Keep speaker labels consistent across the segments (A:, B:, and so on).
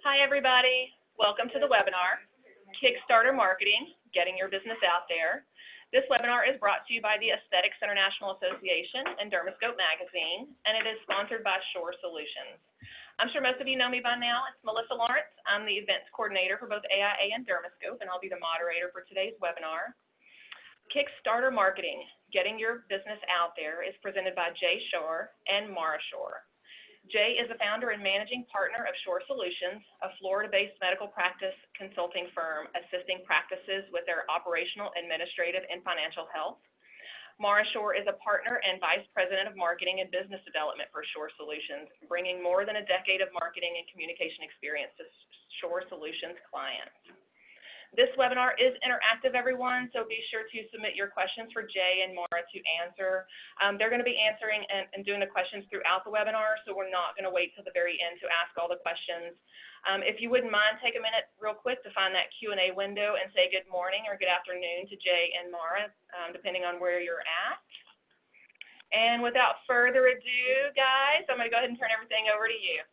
A: Hi, everybody. Welcome to the webinar, Kickstarter Marketing, Getting Your Business Out There. This webinar is brought to you by the Aesthetics International Association and Dermoscope Magazine, and it is sponsored by Shorr Solutions. I'm sure most of you know me by now. It's Melissa Lawrence. I'm the events coordinator for both AIA and Dermoscope, and I'll be the moderator for today's webinar. Kickstarter Marketing, Getting Your Business Out There is presented by Shorr and Mara Shorr. Jay is the founder and managing partner of Shorr Solutions, a Florida-based medical practice consulting firm assisting practices with their operational, administrative, and financial health. Mara Shorr is a partner and vice president of marketing and business development for Shorr Solutions, bringing more than a decade of marketing and communication experience to Shorr Solutions clients. This webinar is interactive, everyone, so be sure to submit your questions for Jay and Mara to answer. They're going to be answering and doing the questions throughout the webinar, so we're not going to wait till the very end to ask all the questions. If you wouldn't mind, take a minute real quick to find that Q&A window and say good morning or good afternoon to Jay and Mara, depending on where you're at. And without further ado, guys, I'm going to go ahead and turn everything over to you.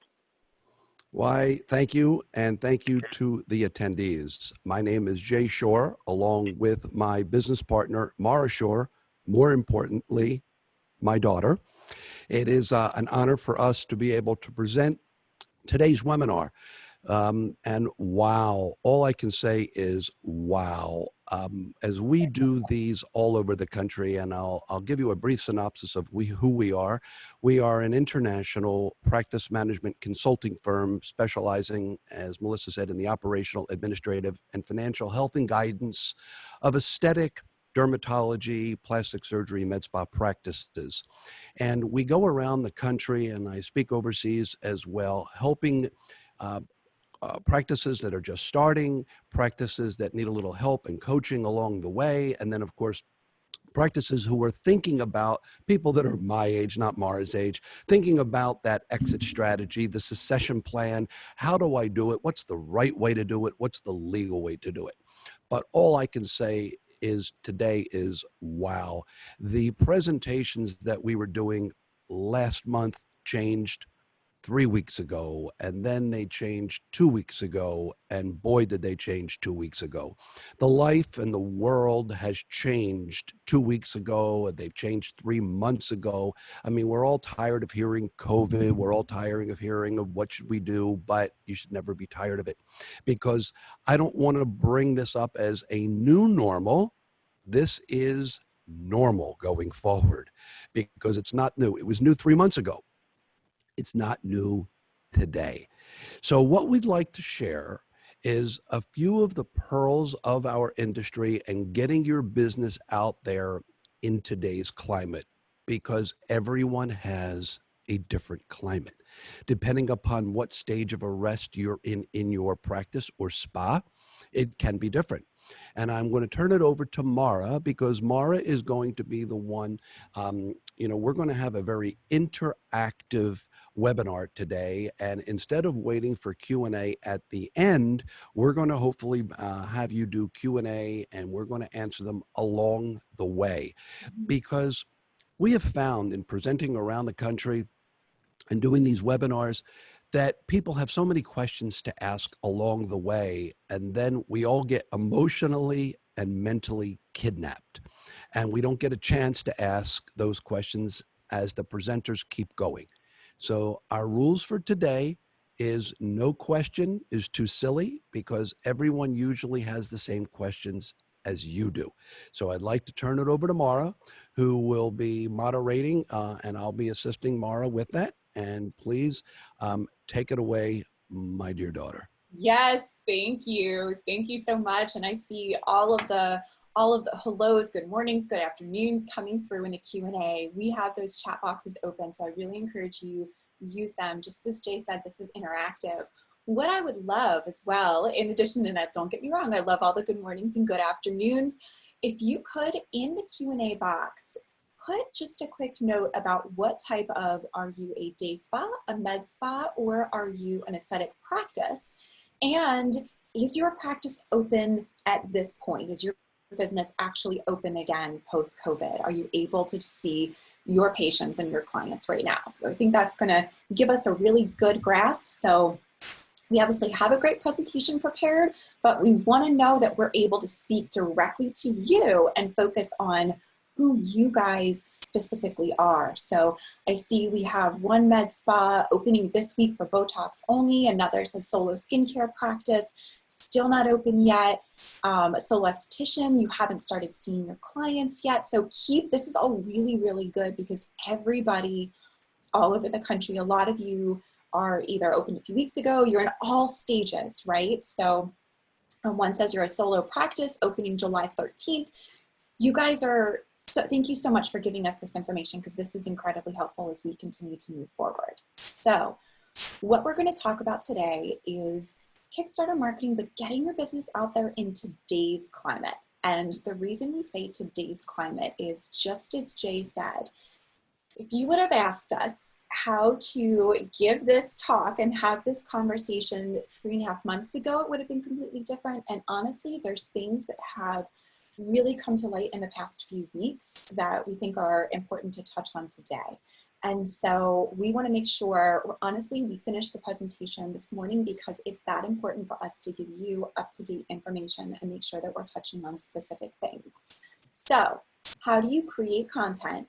B: Why, thank you, and thank you to the attendees. My name is Jay Shorr, along with my business partner, Mara Shorr, more importantly, my daughter. It is an honor for us to be able to present today's webinar. And wow, all I can say is wow. As we do these all over the country, and I'll give you a brief synopsis of who we are. We are an international practice management consulting firm specializing, as Melissa said, in the operational, administrative, and financial health and guidance of aesthetic, dermatology, plastic surgery, med spa practices. And we go around the country, and I speak overseas as well, helping practices that are just starting, practices that need a little help and coaching along the way, and then, of course, practices who are thinking about, people that are my age, not Mara's age, thinking about that exit strategy, the succession plan. How do I do it? What's the right way to do it? What's the legal way to do it? But all I can say is today is wow. The presentations that we were doing last month changed 3 weeks ago, and then they changed 2 weeks ago, and boy, did they change 2 weeks ago. The life and the world has changed 2 weeks ago, and they've changed 3 months ago. I mean, we're all tired of hearing COVID. We're all tired of hearing of what should we do, but you should never be tired of it, because I don't want to bring this up as a new normal. This is normal going forward, because it's not new. It was new 3 months ago. It's not new today. So what we'd like to share is a few of the pearls of our industry and getting your business out there in today's climate, because everyone has a different climate. Depending upon what stage of arrest you're in your practice or spa, it can be different. And I'm going to turn it over to Mara, because Mara is going to be the one, we're going to have a very interactive webinar today, and instead of waiting for Q&A at the end, we're going to hopefully have you do Q&A, and we're going to answer them along the way, because we have found in presenting around the country and doing these webinars that people have so many questions to ask along the way, and then we all get emotionally and mentally kidnapped, and we don't get a chance to ask those questions as the presenters keep going. So our rules for today is no question is too silly, because everyone usually has the same questions as you do. So I'd like to turn it over to Mara, who will be moderating, and I'll be assisting Mara with that. And please take it away, my dear daughter.
C: Yes, thank you. Thank you so much. And I see all of the hellos, good mornings, good afternoons coming through in the Q&A. We have those chat boxes open, so I really encourage you use them. Just as Jay said, this is interactive. What I would love as well, in addition to that, don't get me wrong, I love all the good mornings and good afternoons. If you could, in the Q&A box, put just a quick note about what type of, are you a day spa, a med spa, or are you an aesthetic practice? And is your practice open at this point? Is your business actually open again post-COVID? Are you able to see your patients and your clients right now? So I think that's going to give us a really good grasp. So We obviously have a great presentation prepared, but we want to know that we're able to speak directly to you and focus on who you guys specifically are. So I see we have one med spa opening this week for Botox only, another says solo skincare practice, still not open yet. A solo esthetician, you haven't started seeing your clients yet. So this is all really, really good because everybody all over the country, a lot of you are either opened a few weeks ago, you're in all stages, right? So one says you're a solo practice opening July 13th. You guys are, so thank you so much for giving us this information because this is incredibly helpful as we continue to move forward. So what we're going to talk about today is Kickstarter marketing, but getting your business out there in today's climate. And the reason we say today's climate is just as Jay said, if you would have asked us how to give this talk and have this conversation 3.5 months ago, it would have been completely different. And honestly, there's things that have really come to light in the past few weeks that we think are important to touch on today. And so we want to make sure, honestly, we finished the presentation this morning because it's that important for us to give you up-to-date information and make sure that we're touching on specific things. So how do you create content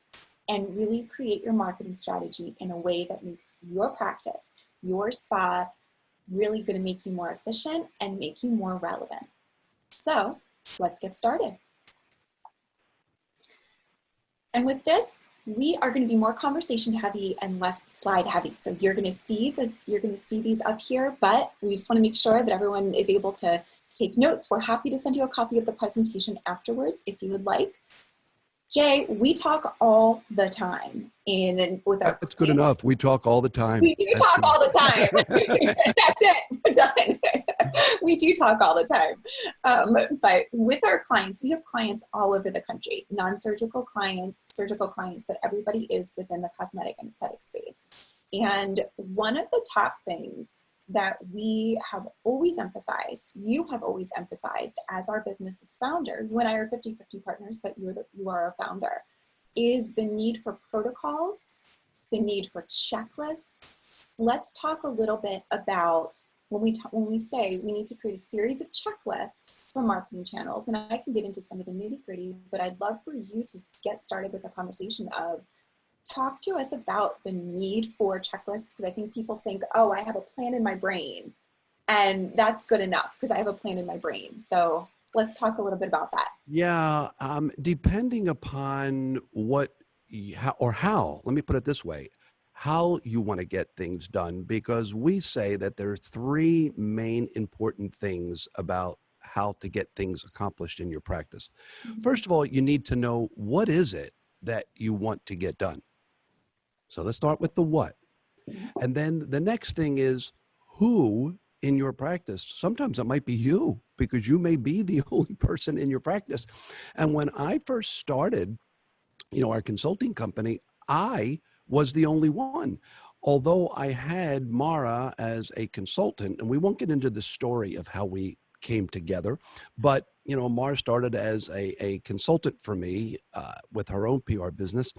C: and really create your marketing strategy in a way that makes your practice, your spa, really going to make you more efficient and make you more relevant? So let's get started. And with this, we are going to be more conversation heavy and less slide heavy. So you're going to see this, you're going to see these up here, but we just want to make sure that everyone is able to take notes. We're happy to send you a copy of the presentation afterwards if you would like. Jay, we talk all the time with our
B: That's good enough. We talk all the time.
C: We do talk all the time. That's it. We're done. We do talk all the time. But with our clients, we have clients all over the country, non-surgical clients, surgical clients, but everybody is within the cosmetic and aesthetic space. And one of the top things that we have always emphasized, you have always emphasized as our business's founder, you and I are 50-50 partners, but you are our founder, is the need for protocols, the need for checklists. Let's talk a little bit about when we say we need to create a series of checklists for marketing channels, and I can get into some of the nitty-gritty, but I'd love for you to get started with a conversation of talk to us about the need for checklists, because I think people think, oh, I have a plan in my brain, and that's good enough because I have a plan in my brain. So let's talk a little bit about that.
B: Yeah, depending upon what, how, let me put it this way, how you want to get things done, because we say that there are 3 main important things about how to get things accomplished in your practice. First of all, you need to know what is it that you want to get done. So let's start with the what. And then the next thing is who in your practice. Sometimes it might be you, because you may be the only person in your practice. And when I first started, our consulting company, I was the only one. Although I had Mara as a consultant, and we won't get into the story of how we came together, but Mara started as a consultant for me with her own PR business.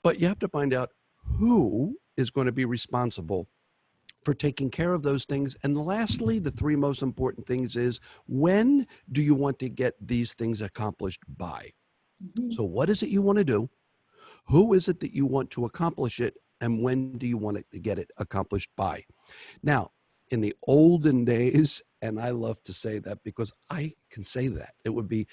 B: But you have to find out who is going to be responsible for taking care of those things. And lastly, the 3 most important things is, when do you want to get these things accomplished by? So what is it you want to do? Who is it that you want to accomplish it? And when do you want it to get it accomplished by? Now, in the olden days, and I love to say that because I can say that, it would be,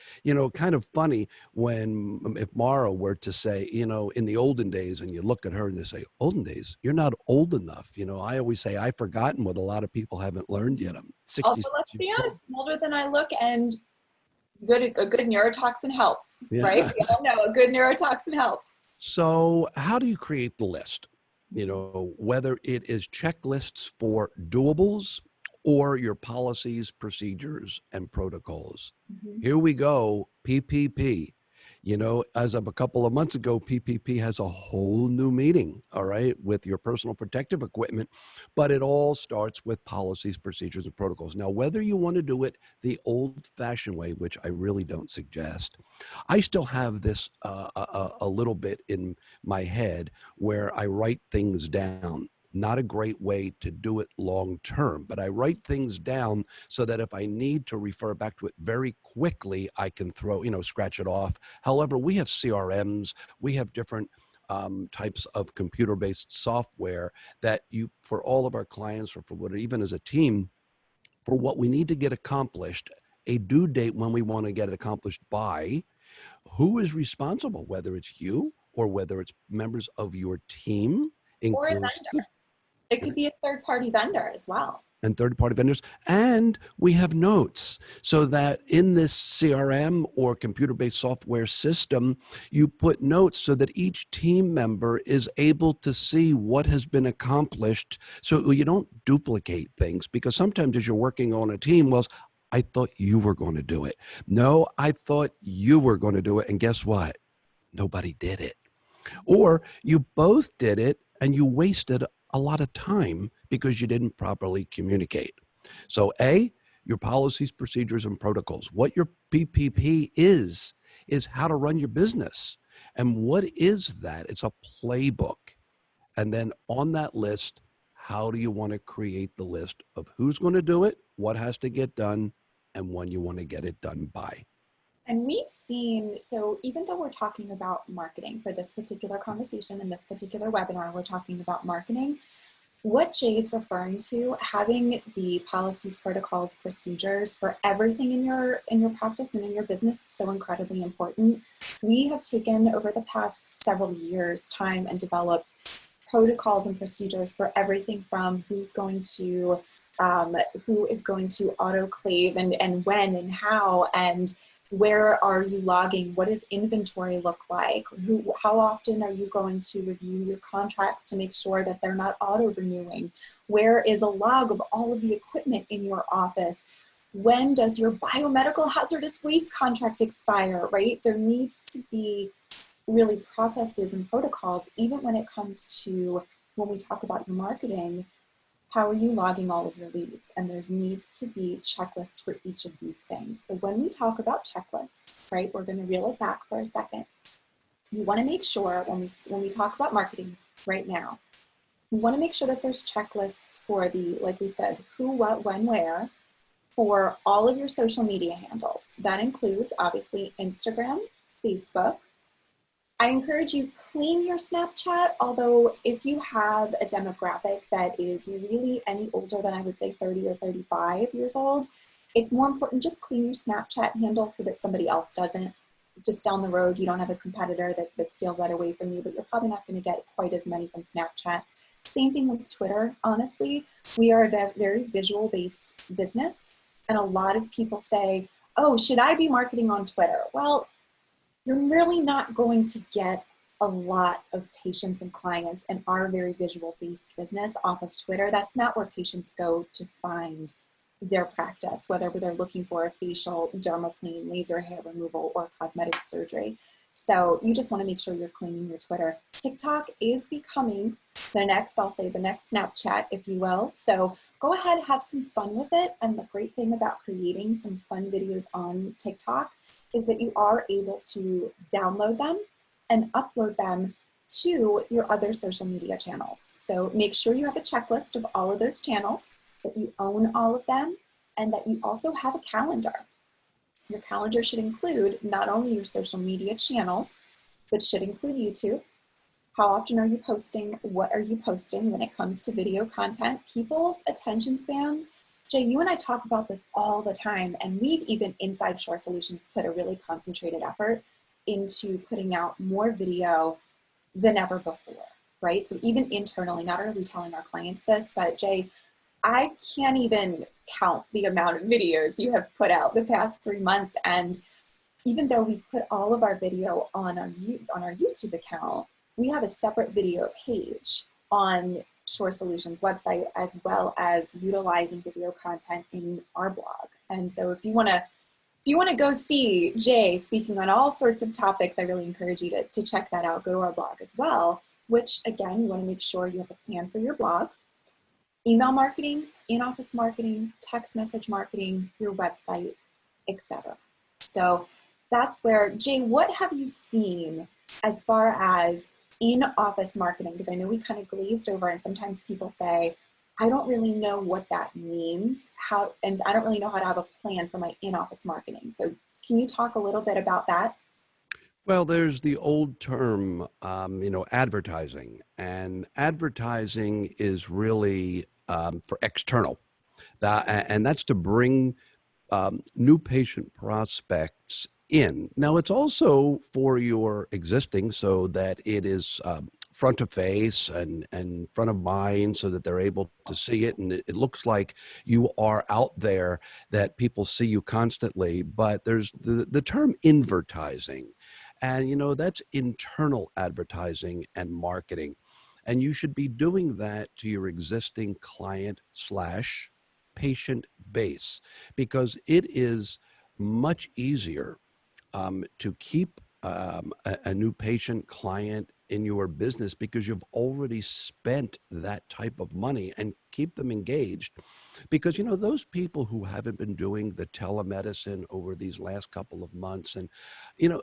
B: kind of funny if Mara were to say, in the olden days, and you look at her and you say, olden days, you're not old enough. I always say I've forgotten what a lot of people haven't learned yet. I'm 60.
C: Also, let's be honest, I'm older than I look, and a good neurotoxin helps, right? We all know a good neurotoxin helps.
B: So how do you create the list? Whether it is checklists for doables or your policies, procedures, and protocols. Here we go, PPP. As of a couple of months ago, PPP has a whole new meaning, all right, with your personal protective equipment, but it all starts with policies, procedures, and protocols. Now, whether you want to do it the old-fashioned way, which I really don't suggest, I still have this a little bit in my head where I write things down. not a great way to do it long term. But I write things down so that if I need to refer back to it very quickly, I can scratch it off. However, we have CRMs, we have different types of computer-based software that for all of our clients, or for what, even as a team, for what we need to get accomplished, a due date when we want to get it accomplished by, who is responsible, whether it's you or whether it's members of your team,
C: Or a
B: inclusive,
C: vendor. It could be a third-party vendor as well.
B: and third-party vendors. And we have notes so that in this CRM or computer-based software system, you put notes so that each team member is able to see what has been accomplished, so you don't duplicate things. Because sometimes as you're working on a team, well, I thought you were going to do it. No, I thought you were going to do it. And guess what? Nobody did it. Or you both did it and you wasted a lot of time because you didn't properly communicate. So your policies, procedures, and protocols. What your PPP is how to run your business. And what is that? It's a playbook. And then on that list, how do you want to create the list of who's going to do it, what has to get done, and when you want to get it done by?
C: And we've seen, so even though we're talking about marketing for this particular conversation in this particular webinar, we're talking about marketing, what Jay is referring to, having the policies, protocols, procedures for everything in your practice and in your business is so incredibly important. We have taken over the past several years time and developed protocols and procedures for everything from who is going to autoclave and when and how, and where are you logging? What does inventory look like? How often are you going to review your contracts to make sure that they're not auto-renewing? Where is a log of all of the equipment in your office? When does your biomedical hazardous waste contract expire, right? There needs to be really processes and protocols, even when it comes to when we talk about your marketing. How are you logging all of your leads? And there needs to be checklists for each of these things. So when we talk about checklists, right, we're going to reel it back for a second. You want to make sure when we talk about marketing right now, you want to make sure that there's checklists for like we said, who, what, when, where, for all of your social media handles. That includes obviously Instagram, Facebook. I encourage you clean your Snapchat, although if you have a demographic that is really any older than I would say 30 or 35 years old, it's more important just clean your Snapchat handle so that somebody else doesn't. Just down the road, you don't have a competitor that steals that away from you, but you're probably not going to get quite as many from Snapchat. Same thing with Twitter, honestly. We are a very visual-based business, and a lot of people say, oh, should I be marketing on Twitter? Well, you're really not going to get a lot of patients and clients in our very visual-based business off of Twitter. That's not where patients go to find their practice, whether they're looking for a facial, dermaplane, laser hair removal, or cosmetic surgery. So you just want to make sure you're cleaning your Twitter. TikTok is becoming the next Snapchat, if you will. So go ahead, have some fun with it. And the great thing about creating some fun videos on TikTok is that you are able to download them and upload them to your other social media channels. So make sure you have a checklist of all of those channels, that you own all of them, and that you also have a calendar. Your calendar should include not only your social media channels, but should include YouTube. How often are you posting? What are you posting when it comes to video content? People's attention spans. Jay, you and I talk about this all the time, and we've even inside Shorr Solutions put a really concentrated effort into putting out more video than ever before, right? So even internally, not only telling our clients this, but Jay, I can't even count the amount of videos you have put out the past 3 months. And even though we put all of our video on our YouTube account, we have a separate video page on Shorr Solutions website, as well as utilizing video content in our blog. And so if you want to go see Jay speaking on all sorts of topics, I really encourage you to check that out. Go to our blog as well, which again, you want to make sure you have a plan for your blog. Email marketing, in-office marketing, text message marketing, your website, etc. So that's where, Jay, what have you seen as far as in-office marketing, because I know we kind of glazed over, and sometimes people say, I don't really know what that means, and I don't really know how to have a plan for my in-office marketing. So can you talk a little bit about that?
B: Well, there's the old term, advertising, and advertising is really for external, and that's to bring new patient prospects in. Now, it's also for your existing so that it is front of face and front of mind so that they're able to see it. And it looks like you are out there, that people see you constantly. But there's the term invertising. And, that's internal advertising and marketing. And you should be doing that to your existing client slash patient base, because it is much easier to keep a new patient client in your business, because you've already spent that type of money, and keep them engaged. Because, those people who haven't been doing the telemedicine over these last couple of months, and, you know,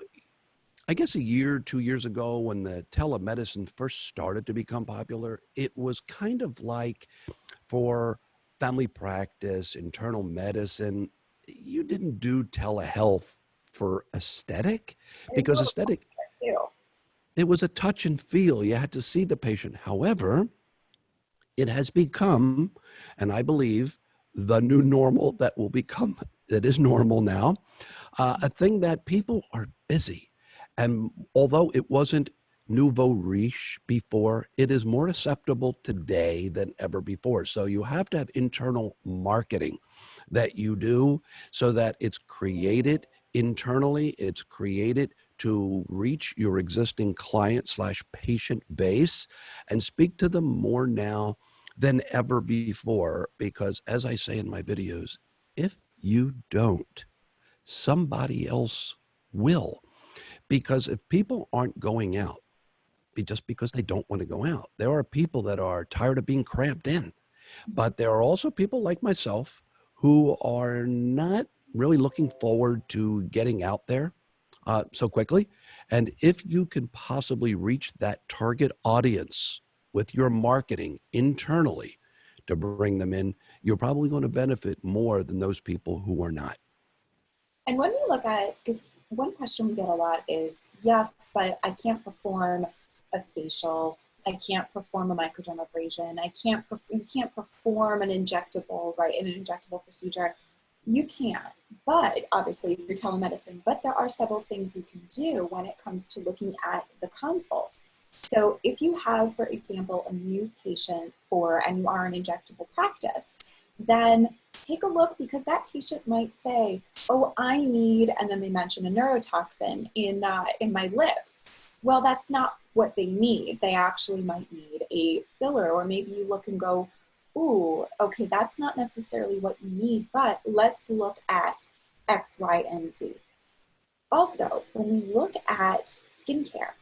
B: I guess a year, 2 years ago, when the telemedicine first started to become popular, it was kind of like for family practice, internal medicine. You didn't do telehealth for aesthetic,
C: And
B: because
C: you're
B: aesthetic,
C: too.
B: it was a touch and feel. You had to see the patient. However, it has become, and I believe the new normal that will become, that is normal now, a thing that people are busy. And although it wasn't nouveau riche before, it is more acceptable today than ever before. So you have to have internal marketing that you do, so that it's created internally, it's created to reach your existing client slash patient base, and speak to them more now than ever before. Because, as I say in my videos, if you don't, somebody else will. Because if people aren't going out just because they don't want to go out, there are people that are tired of being cramped in. But there are also people like myself who are not really looking forward to getting out there so quickly. And if you can possibly reach that target audience with your marketing internally to bring them in, you're probably going to benefit more than those people who are not.
C: And when we look at, because one question we get a lot is, yes, but I can't perform a facial, I can't perform a microdermabrasion, you can't perform an injectable, right, an injectable procedure. You can, but obviously through telemedicine, but there are several things you can do when it comes to looking at the consult. So if you have, for example, a new patient and you are an injectable practice, then take a look, because that patient might say, oh, I need, and then they mention a neurotoxin in my lips. Well, that's not what they need. They actually might need a filler, or maybe you look and go, ooh, okay, that's not necessarily what you need, but let's look at X, Y, and Z. Also, when we look at skincare,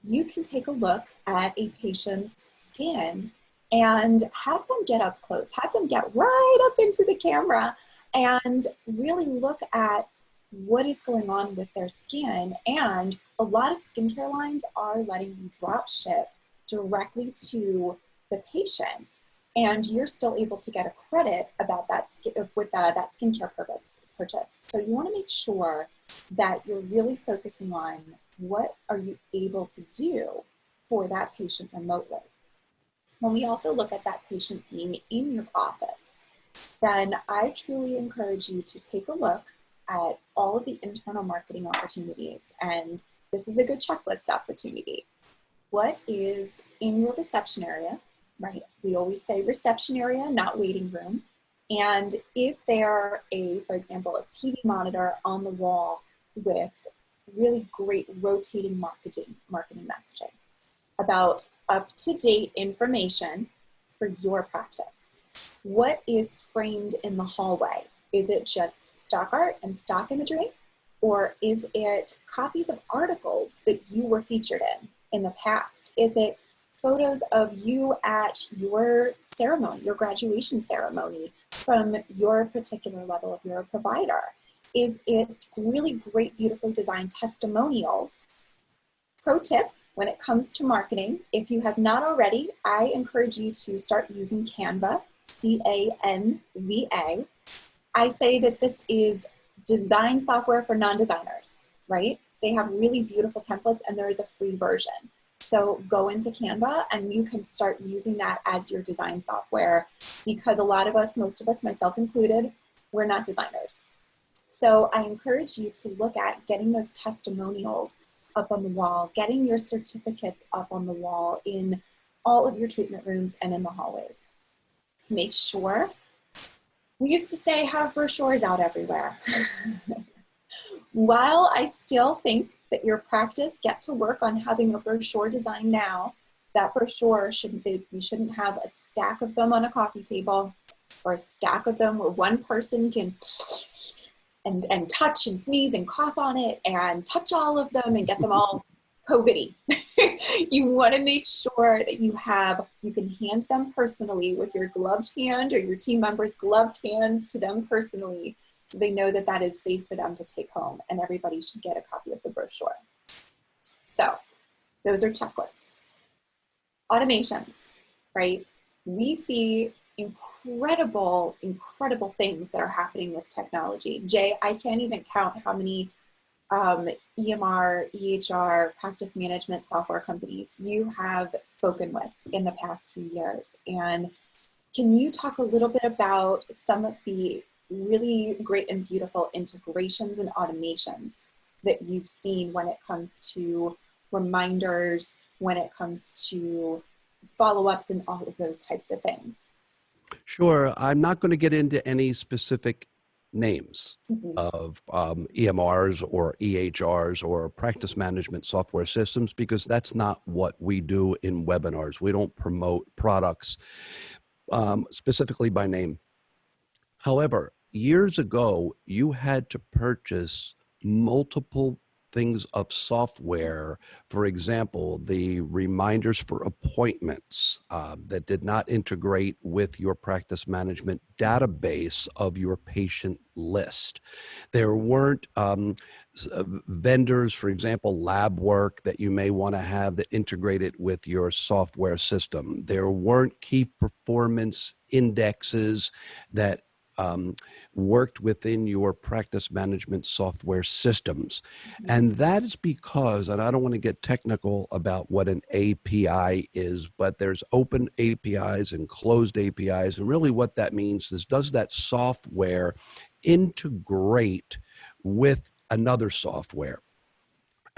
C: you can take a look at a patient's skin and have them get up close, have them get right up into the camera and really look at what is going on with their skin. And a lot of skincare lines are letting you drop ship directly to the patient, and you're still able to get a credit about that that skincare purchase. So you want to make sure that you're really focusing on what are you able to do for that patient remotely. When we also look at that patient being in your office, then I truly encourage you to take a look at all of the internal marketing opportunities. And this is a good checklist opportunity. What is in your reception area, right? We always say reception area, not waiting room. And is there for example, a TV monitor on the wall with really great rotating marketing messaging about up-to-date information for your practice? What is framed in the hallway? Is it just stock art and stock imagery? Or is it copies of articles that you were featured in the past? Is it photos of you at your ceremony, your graduation ceremony from your particular level of your provider? Is it really great, beautifully designed testimonials? Pro tip, when it comes to marketing, if you have not already, I encourage you to start using Canva, C-A-N-V-A. I say that this is design software for non-designers, right? They have really beautiful templates and there is a free version. So go into Canva and you can start using that as your design software, because a lot of us, most of us, myself included, we're not designers. So I encourage you to look at getting those testimonials up on the wall, getting your certificates up on the wall in all of your treatment rooms and in the hallways. Make sure, we used to say have brochures out everywhere. While I still think that your practice get to work on having a brochure design now, that brochure you shouldn't have a stack of them on a coffee table or a stack of them where one person can and touch and sneeze and cough on it and touch all of them and get them all COVID-y. You want to make sure that you can hand them personally with your gloved hand or your team member's gloved hand to them personally, so they know that that is safe for them to take home, and everybody should get a copy of the brochure. So those are checklists. Automations, right? We see incredible things that are happening with technology. Jay, I can't even count how many EMR, EHR, practice management software companies you have spoken with in the past few years. And can you talk a little bit about some of the really great and beautiful integrations and automations that you've seen when it comes to reminders, when it comes to follow-ups and all of those types of things?
B: Sure. I'm not going to get into any specific names of EMRs or EHRs or practice management software systems, because that's not what we do in webinars. We don't promote products specifically by name. However, years ago, you had to purchase multiple things of software. For example, the reminders for appointments that did not integrate with your practice management database of your patient list. There weren't vendors, for example, lab work that you may want to have that integrated with your software system. There weren't key performance indexes that worked within your practice management software systems. And that is because, and I don't want to get technical about what an API is, but there's open APIs and closed APIs. And really what that means is, does that software integrate with another software?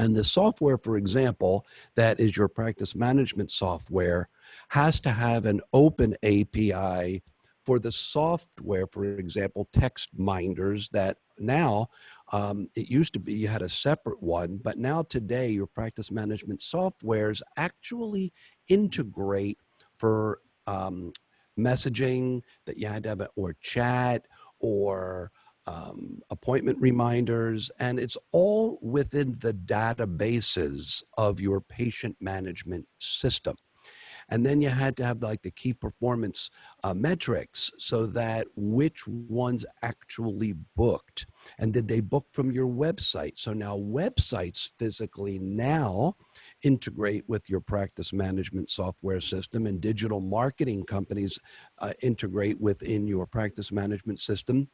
B: And the software, for example, that is your practice management software, has to have an open API for the software, for example, text minders that now, it used to be you had a separate one, but now today your practice management softwares actually integrate for messaging that you had to have, or chat, or appointment reminders, and it's all within the databases of your patient management system. And then you had to have like the key performance metrics, so that which ones actually booked, and did they book from your website? So now websites physically now integrate with your practice management software system, and digital marketing companies integrate within your practice management system.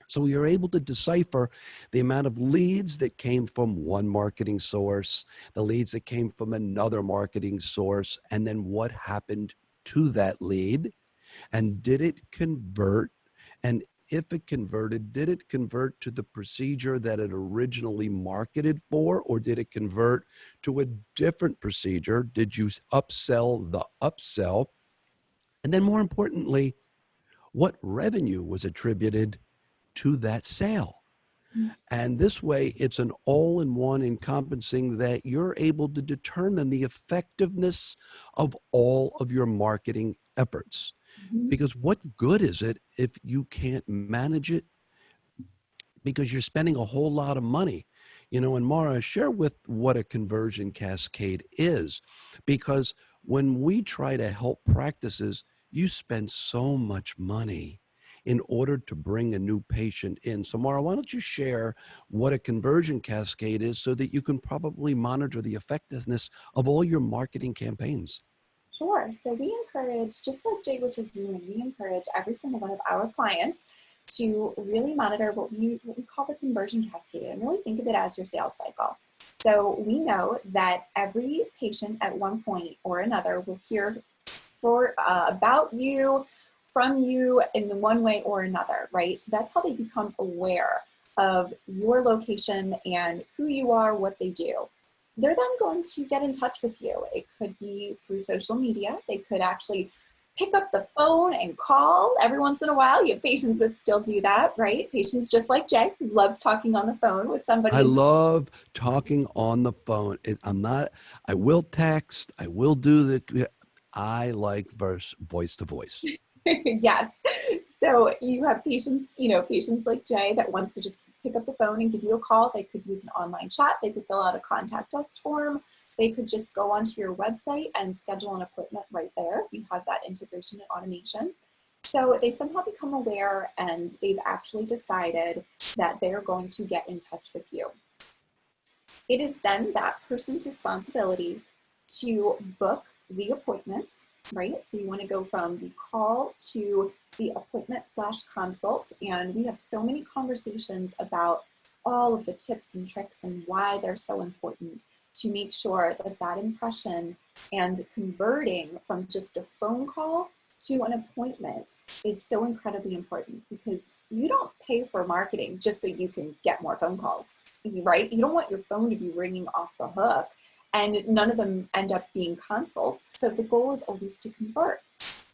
B: So you're able to decipher the amount of leads that came from one marketing source, the leads that came from another marketing source, and then what happened to that lead, and did it convert? And if it converted, did it convert to the procedure that it originally marketed for, or did it convert to a different procedure? Did you upsell the upsell? And then more importantly, what revenue was attributed to that sale? And this way, it's an all-in-one encompassing that you're able to determine the effectiveness of all of your marketing efforts. Because what good is it if you can't manage it? Because you're spending a whole lot of money. And Mara, share with what a conversion cascade is. Because when we try to help practices, you spend so much money in order to bring a new patient in. So Mara, why don't you share what a conversion cascade is so that you can probably monitor the effectiveness of all your marketing campaigns?
C: Sure. So we encourage, just like Jay was reviewing, we encourage every single one of our clients to really monitor what we call the conversion cascade, and really think of it as your sales cycle. So we know that every patient at one point or another will hear about you, from you in one way or another, right? So that's how they become aware of your location and who you are, what they do. They're then going to get in touch with you. It could be through social media. They could actually pick up the phone and call every once in a while. You have patients that still do that, right? Patients just like Jay, who loves talking on the phone with somebody.
B: I love talking on the phone. I will text, I will do I like voice to voice.
C: Yes. So you have patients, patients like Jay that wants to just pick up the phone and give you a call. They could use an online chat. They could fill out a contact us form. They could just go onto your website and schedule an appointment right there. You have that integration and automation. So they somehow become aware, and they've actually decided that they're going to get in touch with you. It is then that person's responsibility to book the appointment, right? So you want to go from the call to the appointment/consult. And we have so many conversations about all of the tips and tricks and why they're so important to make sure that that impression and converting from just a phone call to an appointment is so incredibly important, because you don't pay for marketing just so you can get more phone calls, right? You don't want your phone to be ringing off the hook and none of them end up being consults. So the goal is always to convert.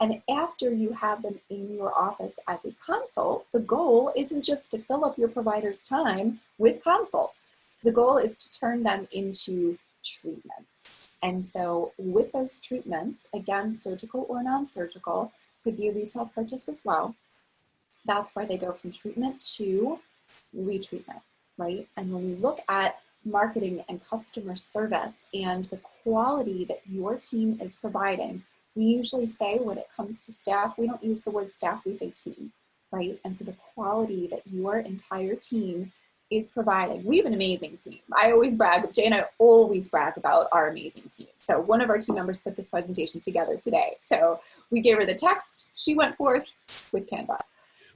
C: And after you have them in your office as a consult, the goal isn't just to fill up your provider's time with consults. The goal is to turn them into treatments. And so with those treatments, again, surgical or non-surgical, could be a retail purchase as well. That's where they go from treatment to retreatment, right? And when we look at marketing and customer service and the quality that your team is providing, we usually say when it comes to staff, we don't use the word staff, we say team, right? And so the quality that your entire team is providing. We have an amazing team. I always brag, Jay and I always brag about our amazing team. So one of our team members put this presentation together today. So we gave her the text, she went forth with Canva.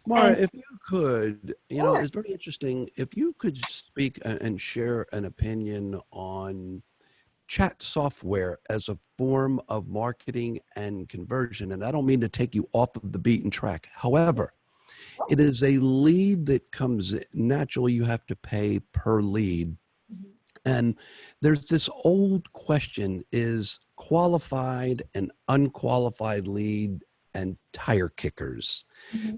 B: Mara, if you could,
C: Sure.
B: it's very interesting. If you could speak and share an opinion on chat software as a form of marketing and conversion. And I don't mean to take you off of the beaten track. However, it is a lead that comes in. Naturally, you have to pay per lead. And there's this old question, is qualified and unqualified lead and tire kickers?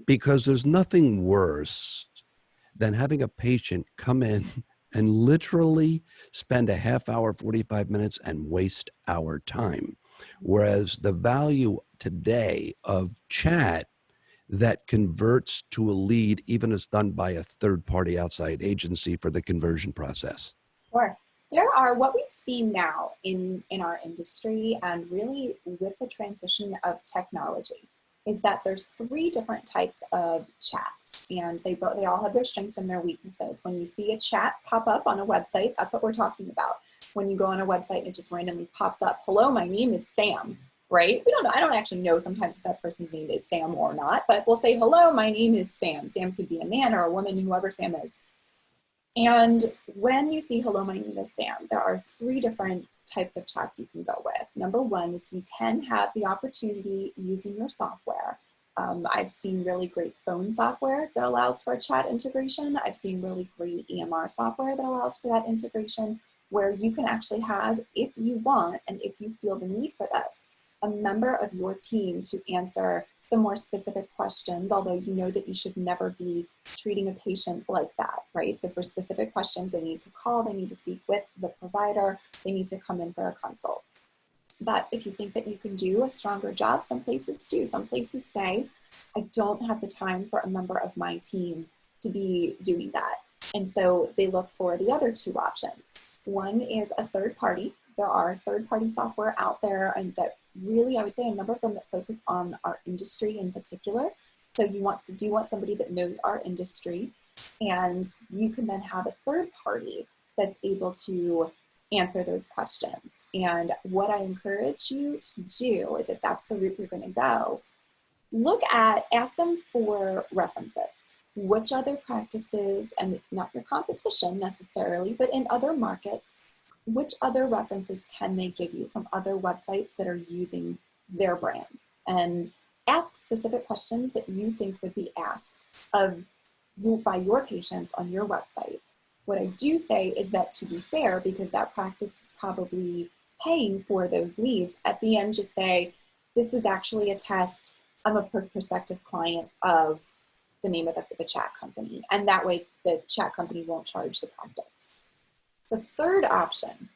B: Because there's nothing worse than having a patient come in and literally spend a half hour, 45 minutes and waste our time. Whereas the value today of chat that converts to a lead, even as done by a third-party outside agency for the conversion process.
C: Sure. There are, what we've seen now in our industry, and really with the transition of technology, is that there's 3 different types of chats, and they all have their strengths and their weaknesses. When you see a chat pop up on a website, that's what we're talking about. When you go on a website and it just randomly pops up, hello, my name is Sam, right? We don't know. I don't actually know sometimes if that person's name is Sam or not, but we'll say, hello, my name is Sam. Sam could be a man or a woman, whoever Sam is. And when you see hello, my name is Sam, there are 3 different types of chats you can go with. Number 1 is you can have the opportunity using your software. I've seen really great phone software that allows for a chat integration. I've seen really great EMR software that allows for that integration, where you can actually have, if you want, and if you feel the need for this, a member of your team to answer some more specific questions, although you know that you should never be treating a patient like that, right? So for specific questions, they need to call, they need to speak with the provider, they need to come in for a consult. But if you think that you can do a stronger job, some places do. Some places say, I don't have the time for a member of my team to be doing that. And so they look for the other 2 options. One is a third party. There are third-party software out there, and that really, I would say, a number of them that focus on our industry in particular, So you do want somebody that knows our industry, and you can then have a third party that's able to answer those questions. And what I encourage you to do is, if that's the route you're going to go, ask them for references. Which other practices, and not your competition necessarily, but in other markets, which other references can they give you from other websites that are using their brand? And ask specific questions that you think would be asked of you by your patients on your website. What I do say is that, to be fair, because that practice is probably paying for those leads, at the end just say, this is actually a test. I'm a prospective client of the name of the chat company. And that way the chat company won't charge the practice. The third option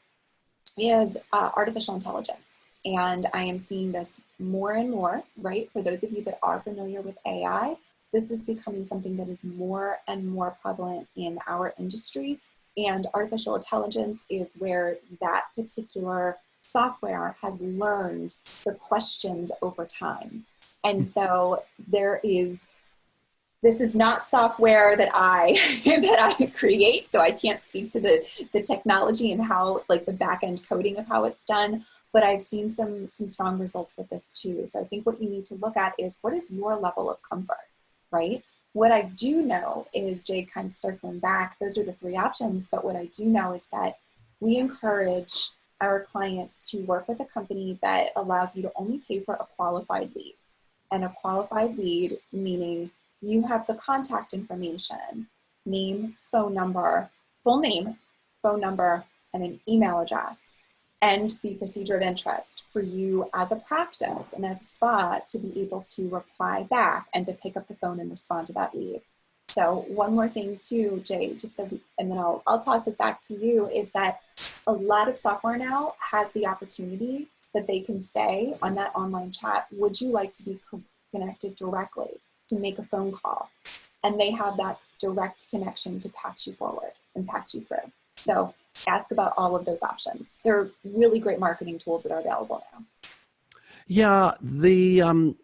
C: is artificial intelligence. And I am seeing this more and more, right? For those of you that are familiar with AI, this is becoming something that is more and more prevalent in our industry. And artificial intelligence is where that particular software has learned the questions over time. And so this is not software that I create, so I can't speak to the technology and how, like, the back end coding of how it's done, but I've seen some strong results with this too. So I think what you need to look at is, what is your level of comfort, right? What I do know is, Jade, kind of circling back, those are the three options, but what I do know is that we encourage our clients to work with a company that allows you to only pay for a qualified lead. And a qualified lead meaning you have the contact information, name, phone number, full name, phone number, and an email address, and the procedure of interest for you as a practice and as a spa to be able to reply back and to pick up the phone and respond to that lead. So one more thing too, Jay, and then I'll toss it back to you, is that a lot of software now has the opportunity that they can say on that online chat, would you like to be connected directly to make a phone call? And they have that direct connection to patch you forward and patch you through. So ask about all of those options. They're really great marketing tools that are available now.
B: Yeah, the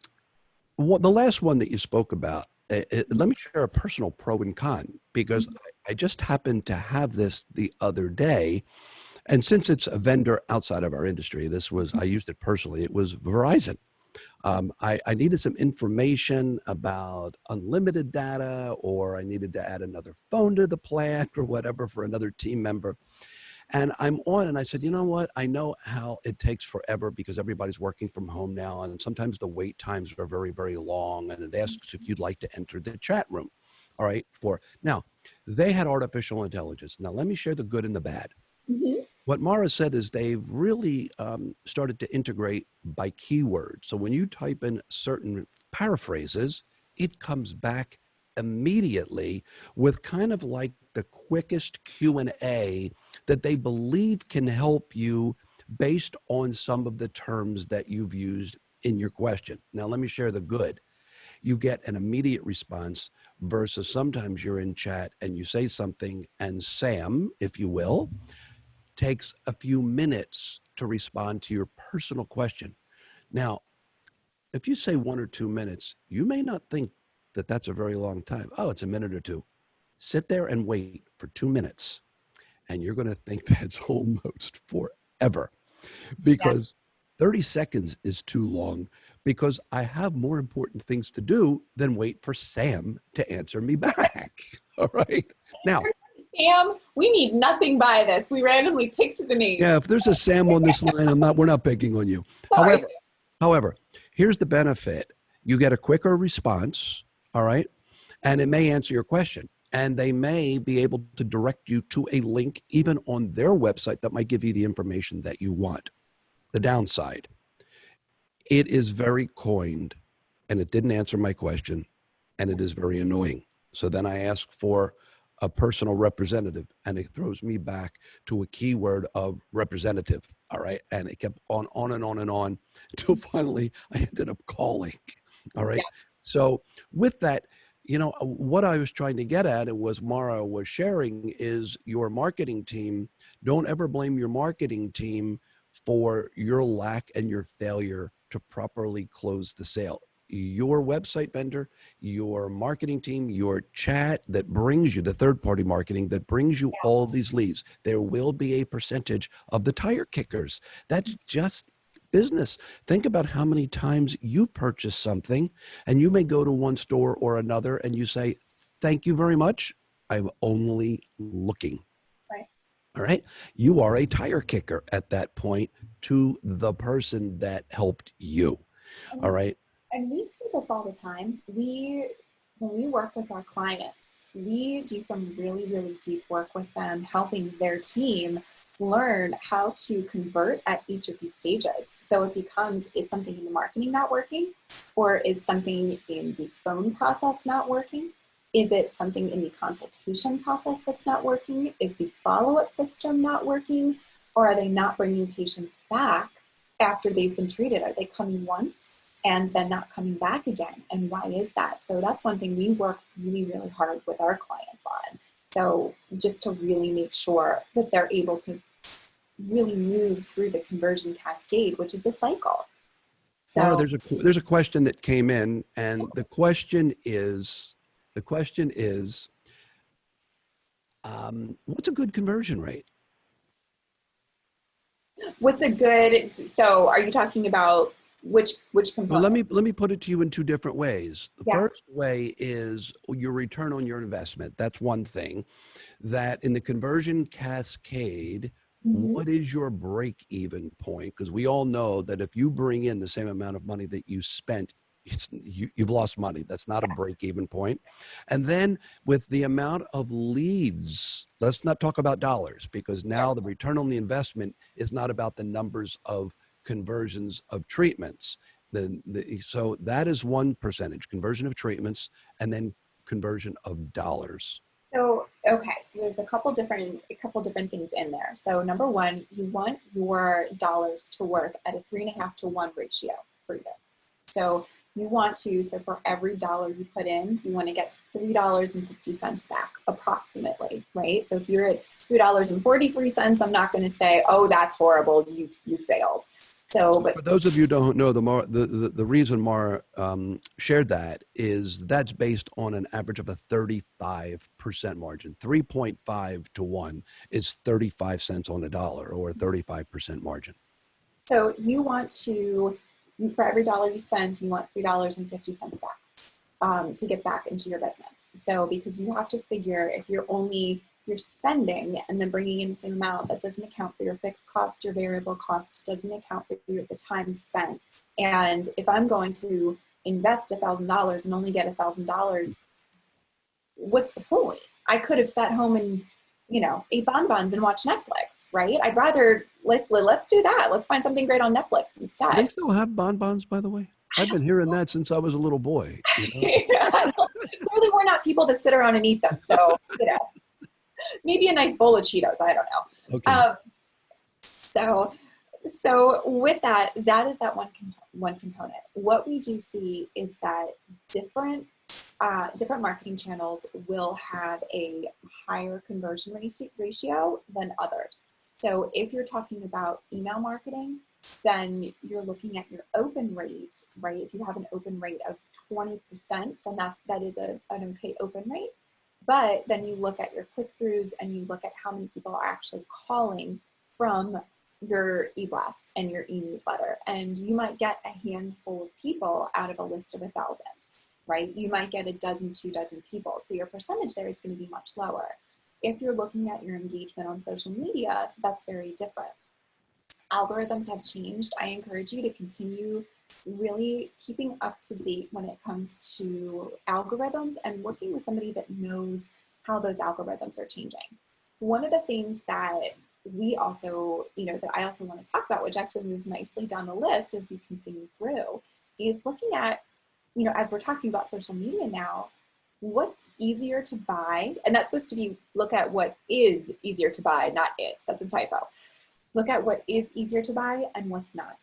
B: last one that you spoke about, let me share a personal pro and con, because I just happened to have this the other day. And since it's a vendor outside of our industry, I used it personally. It was Verizon. I needed some information about unlimited data, or I needed to add another phone to the plan or whatever for another team member. And I'm on, and I said, you know what? I know how it takes forever because everybody's working from home now. And sometimes the wait times are very, very long. And it asks if you'd like to enter the chat room. All right. Now, they had artificial intelligence. Now, let me share the good and the bad.
C: Mm-hmm.
B: What Mara said is they've really started to integrate by keyword. So when you type in certain paraphrases, it comes back immediately with kind of like the quickest Q&A that they believe can help you based on some of the terms that you've used in your question. Now, let me share the good. You get an immediate response versus sometimes you're in chat and you say something and Sam, if you will, takes a few minutes to respond to your personal question. Now, if you say 1 or 2 minutes, you may not think that that's a very long time. Oh, it's a minute or two. Sit there and wait for 2 minutes, and you're going to think that's almost forever, because 30 seconds is too long, because I have more important things to do than wait for Sam to answer me back. All right. Now,
C: Sam, we need nothing by this. We randomly picked the name.
B: yeah, if there's a Sam on this line, we're not picking on you.
C: Sorry.
B: However, here's the benefit. You get a quicker response, all right? And it may answer your question. And they may be able to direct you to a link even on their website that might give you the information that you want. The downside, it is very coined, and it didn't answer my question, and it is very annoying. So then I ask for a personal representative, and it throws me back to a keyword of representative. All right. And it kept on and on and on until finally I ended up calling. All right. Yeah. So with that, what I was trying to get at, and was Mara was sharing, is your marketing team. Don't ever blame your marketing team for your lack and your failure to properly close the sale. your website vendor, your marketing team, your chat that brings you the third-party marketing that brings you all these leads. There will be a percentage of the tire kickers. That's just business. Think about how many times you purchase something and you may go to one store or another and you say, thank you very much. I'm only looking.
C: Right.
B: All right. You are a tire kicker at that point to the person that helped you. All right.
C: And we see this all the time. When we work with our clients, we do some really, really deep work with them, helping their team learn how to convert at each of these stages. So it becomes, is something in the marketing not working? Or is something in the phone process not working? Is it something in the consultation process that's not working? Is the follow-up system not working? Or are they not bringing patients back after they've been treated? Are they coming once and then not coming back again? And why is that? So that's one thing we work really, really hard with our clients on. So just to really make sure that they're able to really move through the conversion cascade, which is a cycle. So
B: Mara, there's a question that came in, and the question is, what's a good conversion rate?
C: what's a good, so are you talking about which component?
B: Well, let me put it to you in two different ways. The first way is your return on your investment. That's one thing. That in the conversion cascade, what is your break-even point? Because we all know that if you bring in the same amount of money that you spent, you've lost money. That's not a break-even point. And then with the amount of leads, let's not talk about dollars, because now the return on the investment is not about the numbers of conversions of treatments. So that is one percentage, conversion of treatments, and then conversion of dollars.
C: So, okay, so there's a couple different things in there. So number one, you want your dollars to work at a 3.5 to 1 ratio for you. So you want to, so for every dollar you put in, you want to get $3.50 back approximately, right? So if you're at $3.43, I'm not going to say, oh, that's horrible, you failed. So, but
B: for those of you who don't know, the reason Mara shared that is that's based on an average of a 35% margin. 3.5 to 1 is 35 cents on a dollar, or a 35% margin.
C: So you want to, for every dollar you spend, you want $3.50 back to get back into your business. So because you have to figure, if you're spending and then bringing in the same amount, that doesn't account for your fixed costs, your variable costs, doesn't account for the time spent. And if I'm going to invest $1,000 and only get $1,000, what's the point? I could have sat home and, ate bonbons and watched Netflix, right? I'd rather, let's do that. Let's find something great on Netflix instead.
B: They still have bonbons, by the way? I've been hearing that since I was a little boy.
C: Clearly, we're not people that sit around and eat them. So, maybe a nice bowl of Cheetos. I don't know.
B: Okay.
C: So with that is that one component. What we do see is that different marketing channels will have a higher conversion ratio than others. So if you're talking about email marketing, then you're looking at your open rate, right? If you have an open rate of 20%, then that is an okay open rate. But then you look at your click-throughs and you look at how many people are actually calling from your e-blast and your e-newsletter. And you might get a handful of people out of a list of 1,000, right? You might get a dozen, 2 dozen people. So your percentage there is going to be much lower. If you're looking at your engagement on social media, that's very different. Algorithms have changed. I encourage you to continue really keeping up to date when it comes to algorithms and working with somebody that knows how those algorithms are changing. One of the things that we also, that I also want to talk about, which actually moves nicely down the list as we continue through, is looking at, as we're talking about social media now, what's easier to buy, and that's supposed to be, look at what is easier to buy, not is, that's a typo. Look at what is easier to buy and what's not,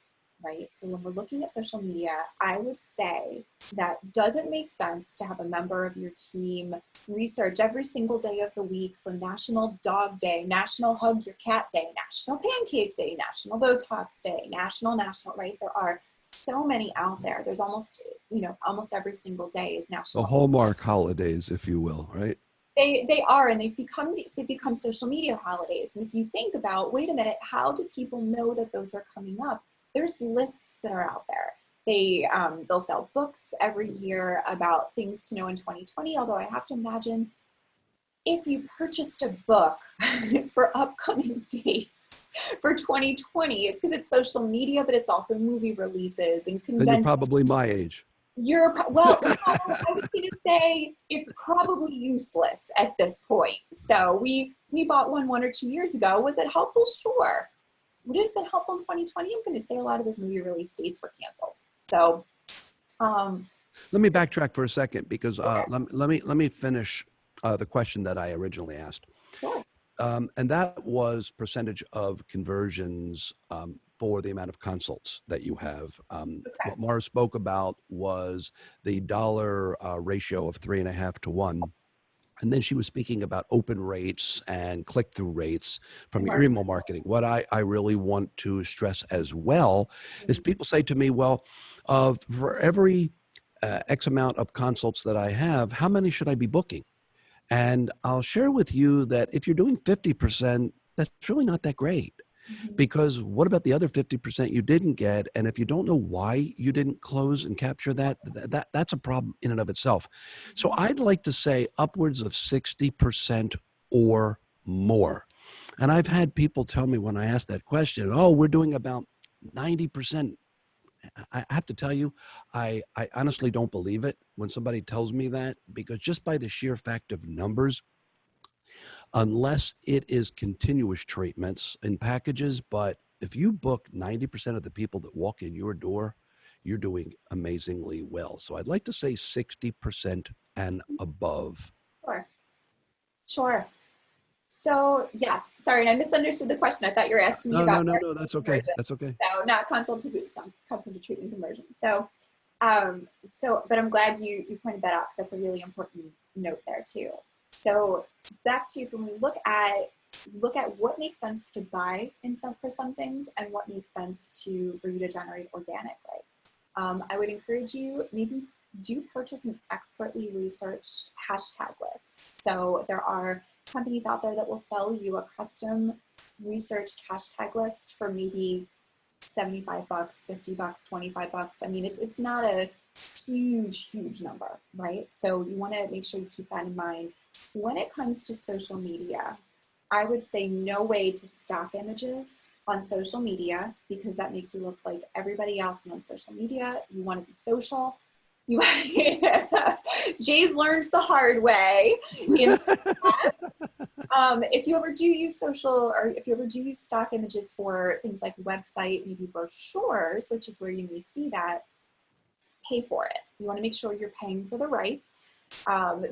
C: right? So when we're looking at social media, I would say that doesn't make sense to have a member of your team research every single day of the week for National Dog Day, National Hug Your Cat Day, National Pancake Day, National Botox Day, national, right? There are so many out there. There's almost, almost every single day is
B: The
C: National.
B: Hallmark holidays, if you will, right?
C: They are, and they've become social media holidays. And if you think about, wait a minute, how do people know that those are coming up? There's lists that are out there. They'll sell books every year about things to know in 2020, although I have to imagine if you purchased a book for upcoming dates for 2020, it's because it's social media, but it's also movie releases and
B: Then you're
C: conventions.
B: probably my age.
C: Well, no, I was going to say it's probably useless at this point. So we bought one or 2 years ago. Was it helpful? Sure. Would it have been helpful in 2020? I'm going to say a lot of those movie release dates were canceled. So
B: let me backtrack for a second, because let me finish the question that I originally asked.
C: sure.
B: And that was percentage of conversions for the amount of consults that you have.
C: Okay.
B: What Mara spoke about was the dollar ratio of 3.5 to 1. And then she was speaking about open rates and click-through rates from your email marketing. What I really want to stress as well is people say to me, well, for every X amount of consults that I have, how many should I be booking? And I'll share with you that if you're doing 50%, that's really not that great.
C: Mhm.
B: Because what about the other 50% you didn't get? And if you don't know why you didn't close and capture that's a problem in and of itself. So I'd like to say upwards of 60% or more. And I've had people tell me when I ask that question, oh, we're doing about 90%. I have to tell you, I honestly don't believe it when somebody tells me that, because just by the sheer fact of numbers, unless it is continuous treatments in packages, but if you book 90% of the people that walk in your door, you're doing amazingly well. So I'd like to say 60% and above.
C: Sure. Sure. So yes, sorry, and I misunderstood the question. I thought you were asking me about
B: No, that's okay.
C: conversion.
B: That's okay.
C: So not consult to treatment conversion. So, but I'm glad you pointed that out, because that's a really important note there too. So back to, so when we look at what makes sense to buy for some things and what makes sense for you to generate organically. I would encourage you, maybe do purchase an expertly researched hashtag list. So there are companies out there that will sell you a custom researched hashtag list for maybe $75, $50, $25. I mean, it's not a huge number, right? So you want to make sure you keep that in mind. When it comes to social media, I would say no way to stock images on social media, because that makes you look like everybody else on social media. You want to be social. Jay's learned the hard way. If you ever do use social, or if you ever do use stock images for things like website, maybe brochures, which is where you may see that, pay for it. You want to make sure you're paying for the rights.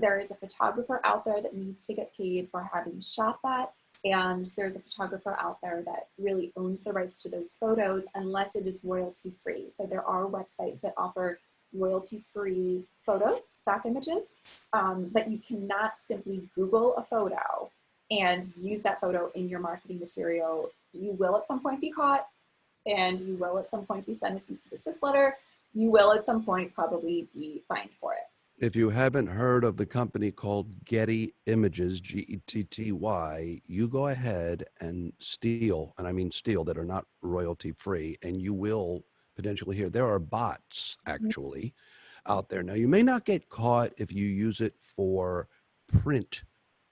C: There is a photographer out there that needs to get paid for having shot that. And there's a photographer out there that really owns the rights to those photos, unless it is royalty free. So there are websites that offer royalty free photos, stock images, but you cannot simply Google a photo and use that photo in your marketing material. You will at some point be caught, and you will at some point be sent a cease and desist letter. You will at some point probably be fined for it.
B: If you haven't heard of the company called Getty Images, Getty, you go ahead and steal, and I mean steal, that are not royalty free, and you will potentially hear. There are bots actually out there. Now, you may not get caught if you use it for print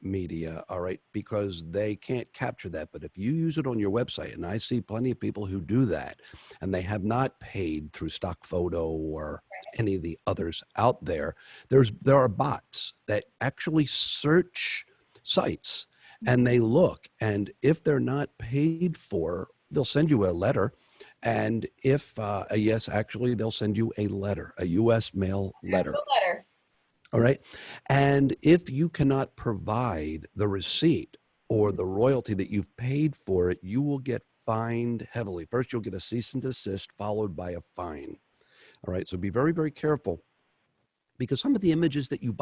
B: media, all right, because they can't capture that. But if you use it on your website, and I see plenty of people who do that, and they have not paid through stock photo or any of the others out there, there are bots that actually search sites, and they look, and if they're not paid for, they'll send you a letter. And if yes, actually, they'll send you a letter, a U.S. mail letter. All right. And if you cannot provide the receipt or the royalty that you've paid for it, you will get fined heavily. First, you'll get a cease and desist, followed by a fine. All right. So be very, very careful, because some of the images that you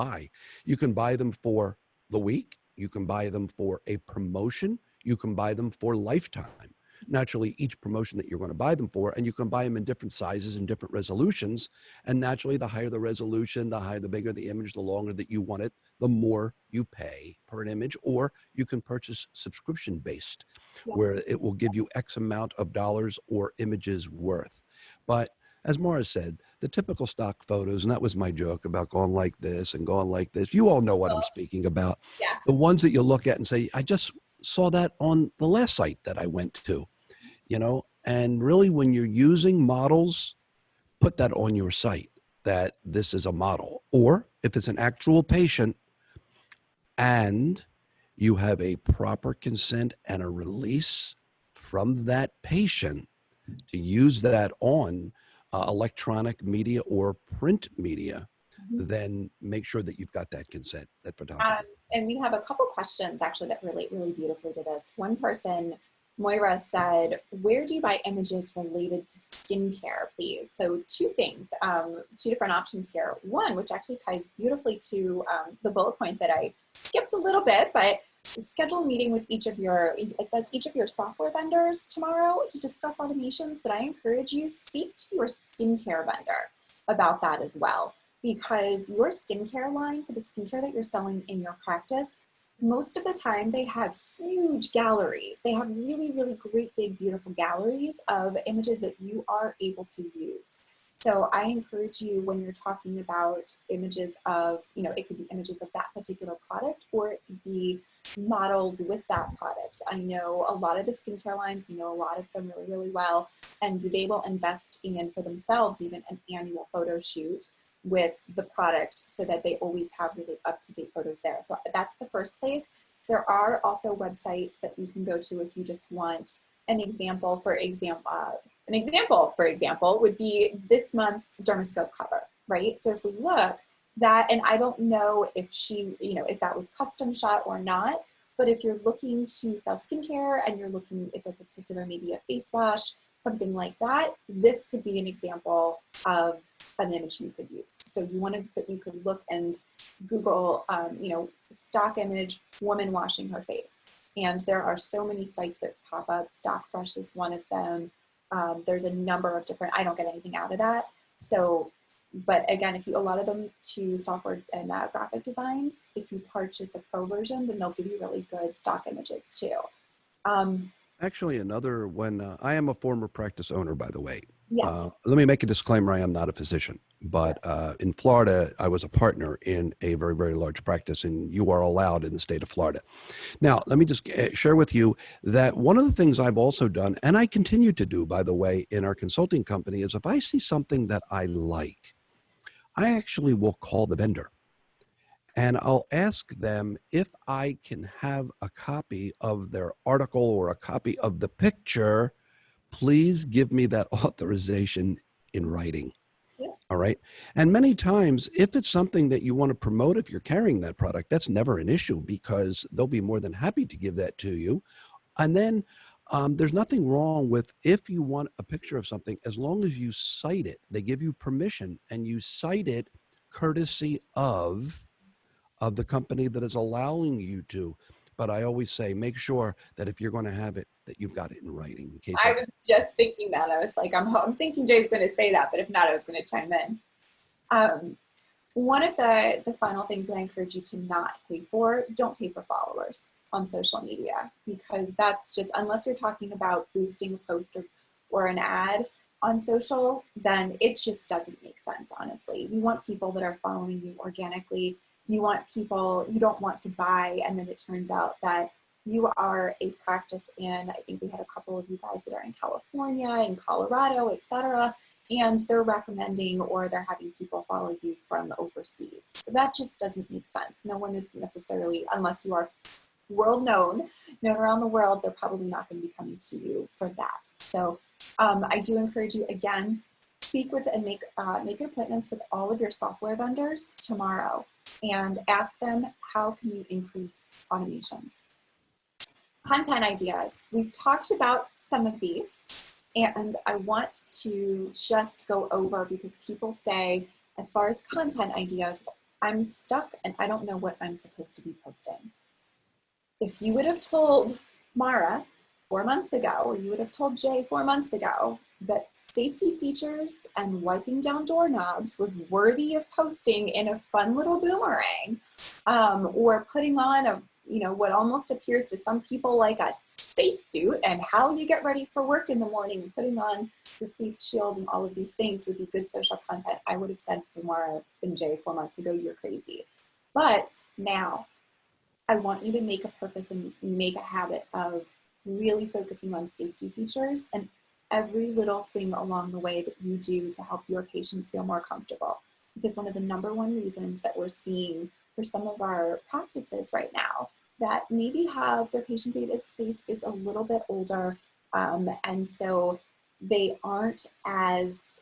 B: can buy them for the week. You can buy them for a promotion. You can buy them for lifetime. naturally each promotion that you're going to buy them for, and you can buy them in different sizes and different resolutions. And naturally, the higher the resolution, the bigger the image, the longer that you want it, the more you pay per an image. Or you can purchase subscription based, where it will give you X amount of dollars or images worth. But as Mara said, the typical stock photos, and that was my joke about going like this and going like this. You all know what I'm speaking about.
C: Yeah.
B: The ones that you look at and say, I just saw that on the last site that I went to, you know. And really, when you're using models, put that on your site that this is a model. Or if it's an actual patient and you have a proper consent and a release from that patient to use that on electronic media or print media, then make sure that you've got that consent, that photography.
C: And we have a couple questions actually that relate really beautifully to this. One person, Moira, said, where do you buy images related to skincare, please? So two things, two different options here. One, which actually ties beautifully to the bullet point that I skipped a little bit, but schedule a meeting with each of your, it says each of your software vendors tomorrow to discuss automations, but I encourage you, speak to your skincare vendor about that as well. Because your skincare line, for the skincare that you're selling in your practice, most of the time they have huge galleries. They have really, really great, big, beautiful galleries of images that you are able to use. So I encourage you, when you're talking about images of, you know, it could be images of that particular product, or it could be models with that product. I know a lot of the skincare lines, we know a lot of them really, really well, and they will invest in, for themselves, even an annual photo shoot with the product so that they always have really up-to-date photos there. So that's the first place. There are also websites that you can go to if you just want an example. For example, would be this month's Dermoscope cover, right? So if we look that, and I don't know if she, you know, if that was custom shot or not, but if you're looking to sell skincare and you're looking, it's a particular, maybe a face wash, something like that, this could be an example of an image you could use. So you wanted, but you could look and Google, you know, stock image, woman washing her face. And there are so many sites that pop up. Stock Fresh is one of them. There's a number of different, I don't get anything out of that. So, but again, if you, a lot of them to software and graphic designs, if you purchase a pro version, then they'll give you really good stock images too.
B: Actually, another when I am a former practice owner, by the way.
C: Yes.
B: Let me make a disclaimer. I am not a physician, but in Florida, I was a partner in a very, very large practice, and you are allowed in the state of Florida. Now, let me just share with you that one of the things I've also done, and I continue to do, by the way, in our consulting company, is if I see something that I like, I actually will call the vendor. And I'll ask them if I can have a copy of their article or a copy of the picture. Please give me that authorization in writing.
C: Yeah.
B: All right. And many times, if it's something that you want to promote, if you're carrying that product, that's never an issue because they'll be more than happy to give that to you. And then there's nothing wrong with, if you want a picture of something, as long as you cite it, they give you permission and you cite it courtesy of the company that is allowing you to. But I always say, make sure that if you're going to have it, that you've got it in writing. In case
C: I was just thinking that. I was like, I'm thinking Jay's going to say that, but if not, I was going to chime in. One of the final things that I encourage you to not pay for, don't pay for followers on social media, because that's just, unless you're talking about boosting a post or an ad on social, then it just doesn't make sense, honestly. You want people that are following you organically. You want people, you don't want to buy, and then it turns out that you are a practice in, I think we had a couple of you guys that are in California, in Colorado, etc., and they're recommending or they're having people follow you from overseas. That just doesn't make sense. No one is necessarily, unless you are world known around the world, they're probably not going to be coming to you for that. So I do encourage you, again, speak with and make appointments with all of your software vendors tomorrow and ask them, how can you increase automations? Content ideas. We've talked about some of these, and I want to just go over, because people say, as far as content ideas, I'm stuck and I don't know what I'm supposed to be posting. If you would have told Mara 4 months ago, or you would have told Jay 4 months ago, that safety features and wiping down doorknobs was worthy of posting in a fun little boomerang, or putting on a, what almost appears to some people like a spacesuit, and how you get ready for work in the morning, and putting on your face shield and all of these things would be good social content. I would have said to Mara and Jay 4 months ago, you're crazy. But now I want you to make a purpose and make a habit of really focusing on safety features and every little thing along the way that you do to help your patients feel more comfortable. Because one of the #1 reasons that we're seeing for some of our practices right now that maybe have their patient base is a little bit older, and so they aren't as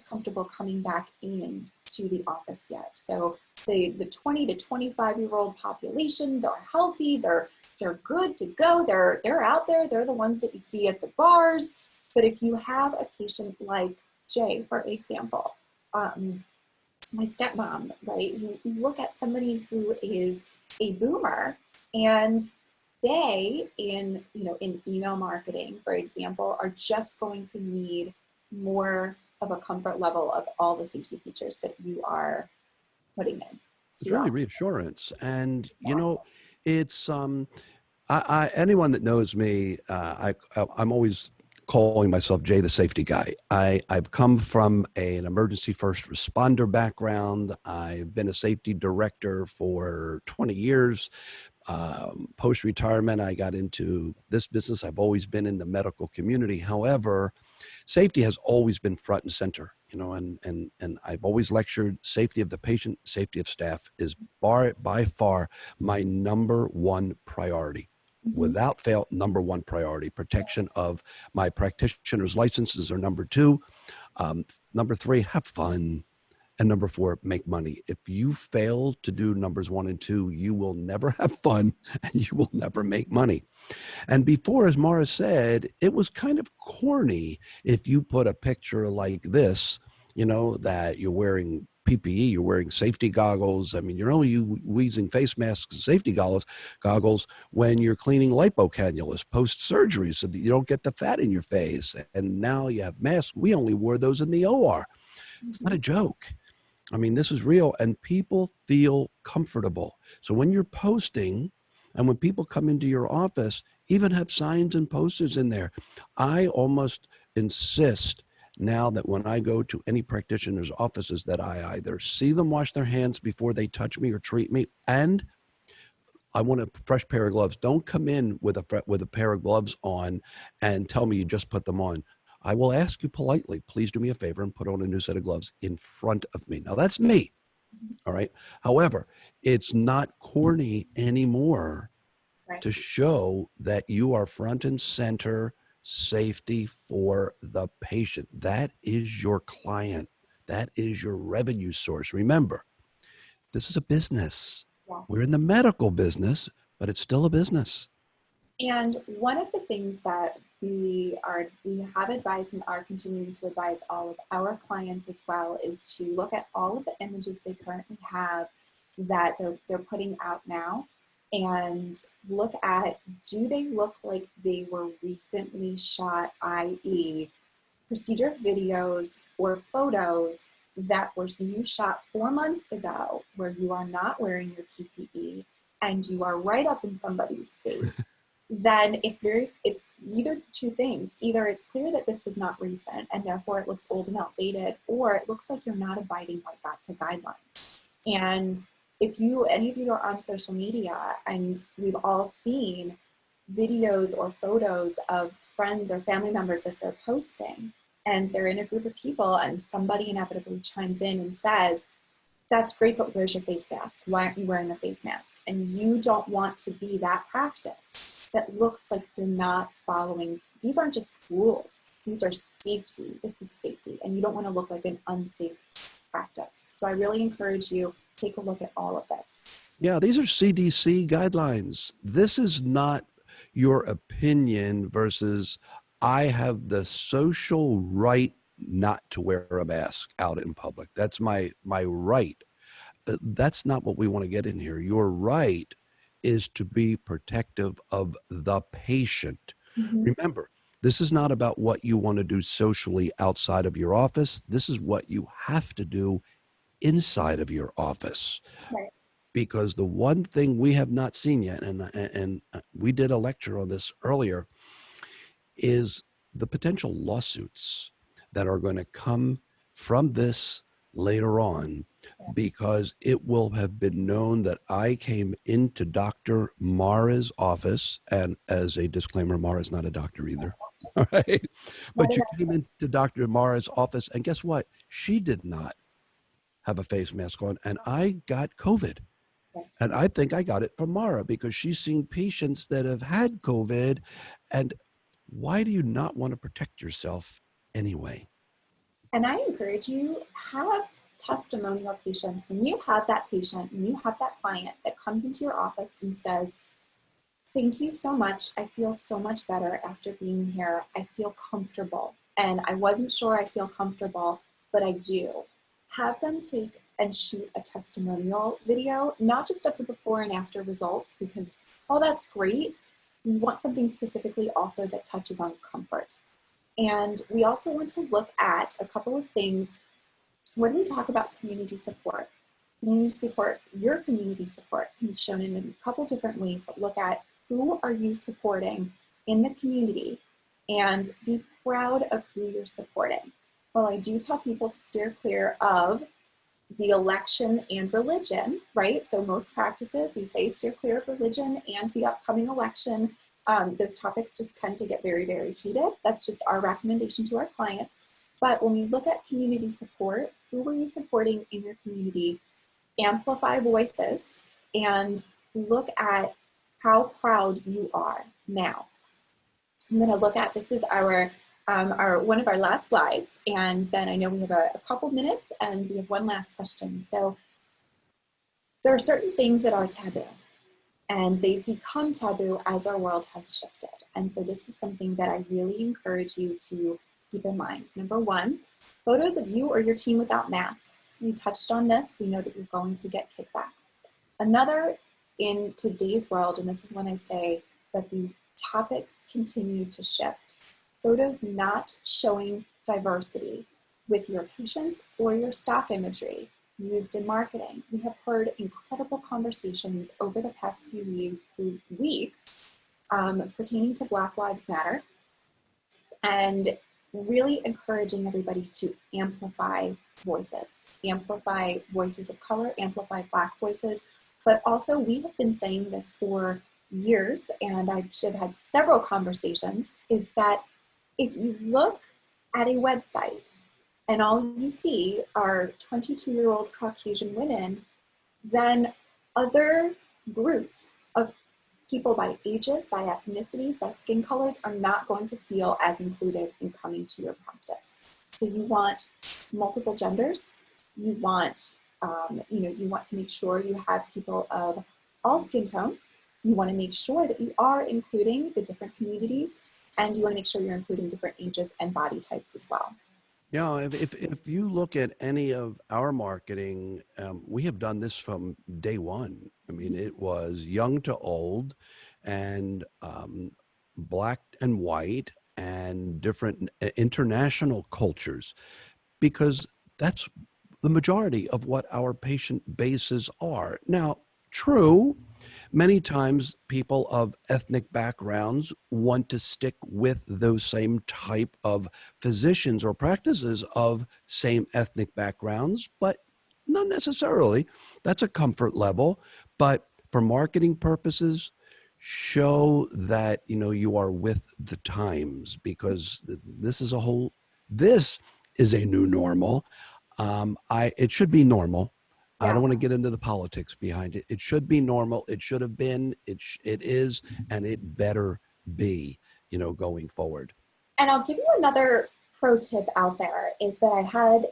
C: comfortable coming back in to the office yet. So the 20 to 25-year-old population, they're healthy, they're good to go, they're out there, they're the ones that you see at the bars. But if you have a patient like Jay, for example, my stepmom, right? You look at somebody who is a boomer, and they, in email marketing, for example, are just going to need more of a comfort level of all the safety features that you are putting in.
B: It's really reassurance. And, it's, anyone that knows me, I'm always calling myself Jay the safety guy. I've come from an emergency first responder background. I've been a safety director for 20 years. Post-retirement, I got into this business. I've always been in the medical community. However, safety has always been front and center, and I've always lectured safety of the patient, safety of staff is by far my #1 priority. Without fail, #1 priority. Protection of my practitioner's licenses are #2. #3, have fun. And #4, make money. If you fail to do numbers 1 and 2, you will never have fun and you will never make money. And before, as Mara said, it was kind of corny if you put a picture like this, that you're wearing PPE, you're wearing safety goggles. I mean, you're only using face masks and safety goggles when you're cleaning lipo cannulas post-surgery so that you don't get the fat in your face. And now you have masks. We only wore those in the OR. It's not a joke. I mean, this is real, and people feel comfortable. So when you're posting, and when people come into your office, even have signs and posters in there. I almost insist now that when I go to any practitioner's offices that I either see them wash their hands before they touch me or treat me, and I want a fresh pair of gloves. Don't come in with a pair of gloves on and tell me you just put them on. I will ask you politely, please do me a favor and put on a new set of gloves in front of me. Now that's me. All right. However, it's not corny anymore to show that you are front and center safety for the patient. That is your client. That is your revenue source. Remember, this is a business. Yes. We're in the medical business, but it's still a business.
C: And one of the things that we have advised and are continuing to advise all of our clients as well is to look at all of the images they currently have that they're putting out now, and look at, do they look like they were recently shot, i.e. procedure videos or photos that you shot 4 months ago where you are not wearing your PPE and you are right up in somebody's face. Then it's either two things. Either it's clear that this was not recent and therefore it looks old and outdated, or it looks like you're not abiding by GOTTA guidelines. And if any of you are on social media, and we've all seen videos or photos of friends or family members that they're posting, and they're in a group of people and somebody inevitably chimes in and says, that's great, but where's your face mask? Why aren't you wearing a face mask? And you don't want to be that practice that looks like you're not following. These aren't just rules. These are safety. This is safety. And you don't want to look like an unsafe practice. So I really encourage you, take a look at all of this.
B: Yeah, these are CDC guidelines. This is not your opinion versus I have the social right not to wear a mask out in public. That's my right. That's not what we want to get in here. Your right is to be protective of the patient. Remember, this is not about what you want to do socially outside of your office. This is what you have to do inside of your office.
C: Right.
B: Because the one thing we have not seen yet, and we did a lecture on this earlier, is the potential lawsuits that are going to come from this later on, because it will have been known that I came into Dr. Mara's office, and as a disclaimer, Mara's not a doctor either. All right. But you came into Dr. Mara's office, and guess what? She did not have a face mask on, and I got COVID. And I think I got it from Mara because she's seen patients that have had COVID. And why do you not want to protect yourself anyway?
C: And I encourage you, have testimonial patients. When you have that patient, when you have that client that comes into your office and says, thank you so much. I feel so much better after being here. I feel comfortable. And I wasn't sure I feel comfortable, but I do. Have them take and shoot a testimonial video, not just of the before and after results, because, oh, that's great. We want something specifically also that touches on comfort. And we also want to look at a couple of things when we talk about community support. Community support, your community support can be shown in a couple different ways, but look at who are you supporting in the community and be proud of who you're supporting. Well, I do tell people to steer clear of the election and religion, right? So most practices, we say steer clear of religion and the upcoming election. Those topics just tend to get very, very heated. That's just our recommendation to our clients. But when we look at community support, who are you supporting in your community? Amplify voices and look at how proud you are. Now, I'm going to look at, this is our one of our last slides, and then I know we have a couple minutes and we have one last question. So there are certain things that are taboo, and they've become taboo as our world has shifted. And so this is something that I really encourage you to keep in mind. Number one, photos of you or your team without masks. We touched on this. We know that you're going to get kickback. Another, in today's world, and this is when I say that the topics continue to shift, photos not showing diversity with your patients or your stock imagery used in marketing. We have heard incredible conversations over the past few weeks pertaining to Black Lives Matter, and really encouraging everybody to amplify voices of color, amplify Black voices. But also, we have been saying this for years, and I should have had several conversations, is that if you look at a website and all you see are 22-year-old Caucasian women, then other groups of people by ages, by ethnicities, by skin colors are not going to feel as included in coming to your practice. So you want multiple genders, you want, you want to make sure you have people of all skin tones, you want to make sure that you are including the different communities, and you want to make sure you're including different ages and body types as well.
B: Yeah, if you look at any of our marketing, we have done this from day one. I mean, it was young to old, and Black and white, and different international cultures, because that's the majority of what our patient bases are. Now, true, many times people of ethnic backgrounds want to stick with those same type of physicians or practices of same ethnic backgrounds, but not necessarily. That's a comfort level. But for marketing purposes, show that you are with the times, because this is a new normal. It should be normal. I don't want to get into the politics behind it. It should be normal. It should have been. It is, and it better be, going forward.
C: And I'll give you another pro tip out there, is that I had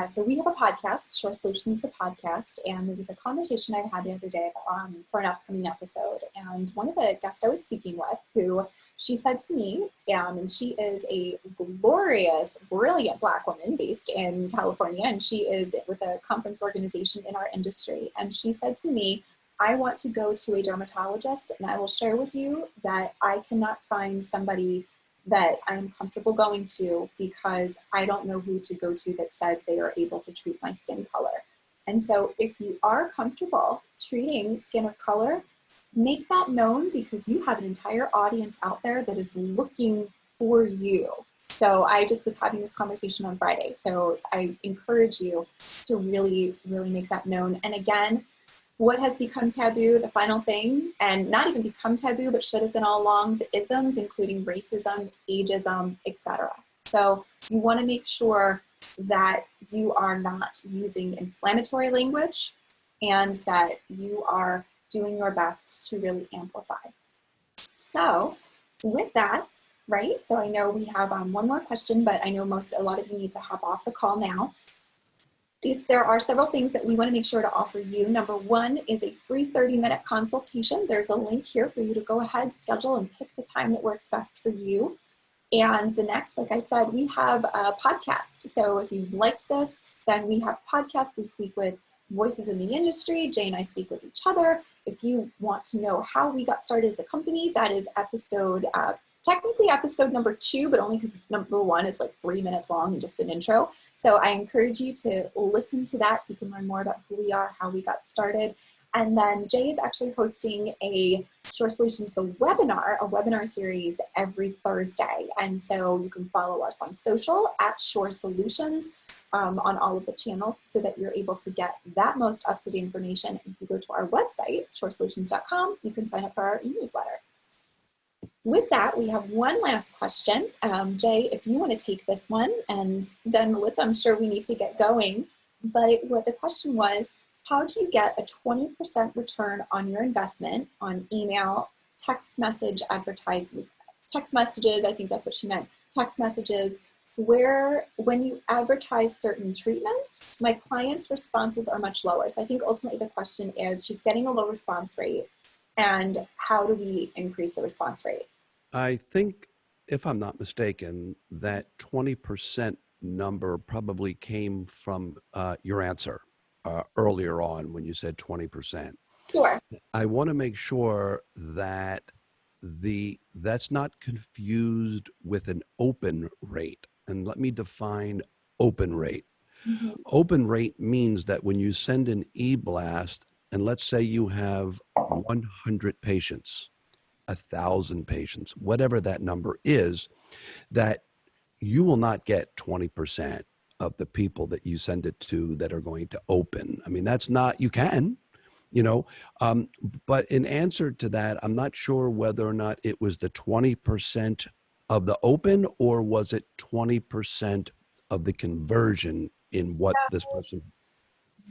C: so we have a podcast, Shorr Solutions, the podcast, and there was a conversation I had the other day for an upcoming episode. And one of the guests I was speaking with, she said to me, and she is a glorious, brilliant Black woman based in California, and she is with a conference organization in our industry. And she said to me, I want to go to a dermatologist, and I will share with you that I cannot find somebody that I'm comfortable going to because I don't know who to go to that says they are able to treat my skin color. And so if you are comfortable treating skin of color, make that known, because you have an entire audience out there that is looking for you. So I just was having this conversation on Friday. So I encourage you to really, really make that known. And again, what has become taboo, the final thing, and not even become taboo, but should have been all along, the isms, including racism, ageism, etc. So you want to make sure that you are not using inflammatory language and that you are doing your best to really amplify. So with that, right, so I know we have one more question, but I know a lot of you need to hop off the call now. If there are several things that we want to make sure to offer you. Number one is a free 30-minute consultation. There's a link here for you to go ahead, schedule, and pick the time that works best for you. And the next, like I said, we have a podcast. So if you liked this, then we have podcasts. We speak with voices in the industry. Jay and I speak with each other. If you want to know how we got started as a company, that is technically episode number 2, but only because number 1 is like 3 minutes long and just an intro. So I encourage you to listen to that so you can learn more about who we are, how we got started. And then Jay is actually hosting a Shorr Solutions, the webinar, a webinar series every Thursday. And so you can follow us on social at Shorr Solutions on all of the channels so that you're able to get that most up-to-date information. If you go to our website, shorrsolutions.com, you can sign up for our e-newsletter. With that, we have one last question. Jay, if you want to take this one, and then Melissa, I'm sure we need to get going. But what the question was, how do you get a 20% return on your investment on email, text message advertising, text messages, I think that's what she meant, text messages, where when you advertise certain treatments, my clients' responses are much lower. So I think ultimately the question is, she's getting a low response rate, and how do we increase the response rate?
B: I think, if I'm not mistaken, that 20% number probably came from your answer earlier on when you said 20%.
C: Sure.
B: I want to make sure that that's not confused with an open rate. And let me define open rate.
C: Mm-hmm.
B: Open rate means that when you send an e-blast, and let's say you have 100 patients, 1,000 patients, whatever that number is, that you will not get 20% of the people that you send it to that are going to open. I mean, that's not, you can, but in answer to that, I'm not sure whether or not it was the 20% of the open, or was it 20% of the conversion in what this person.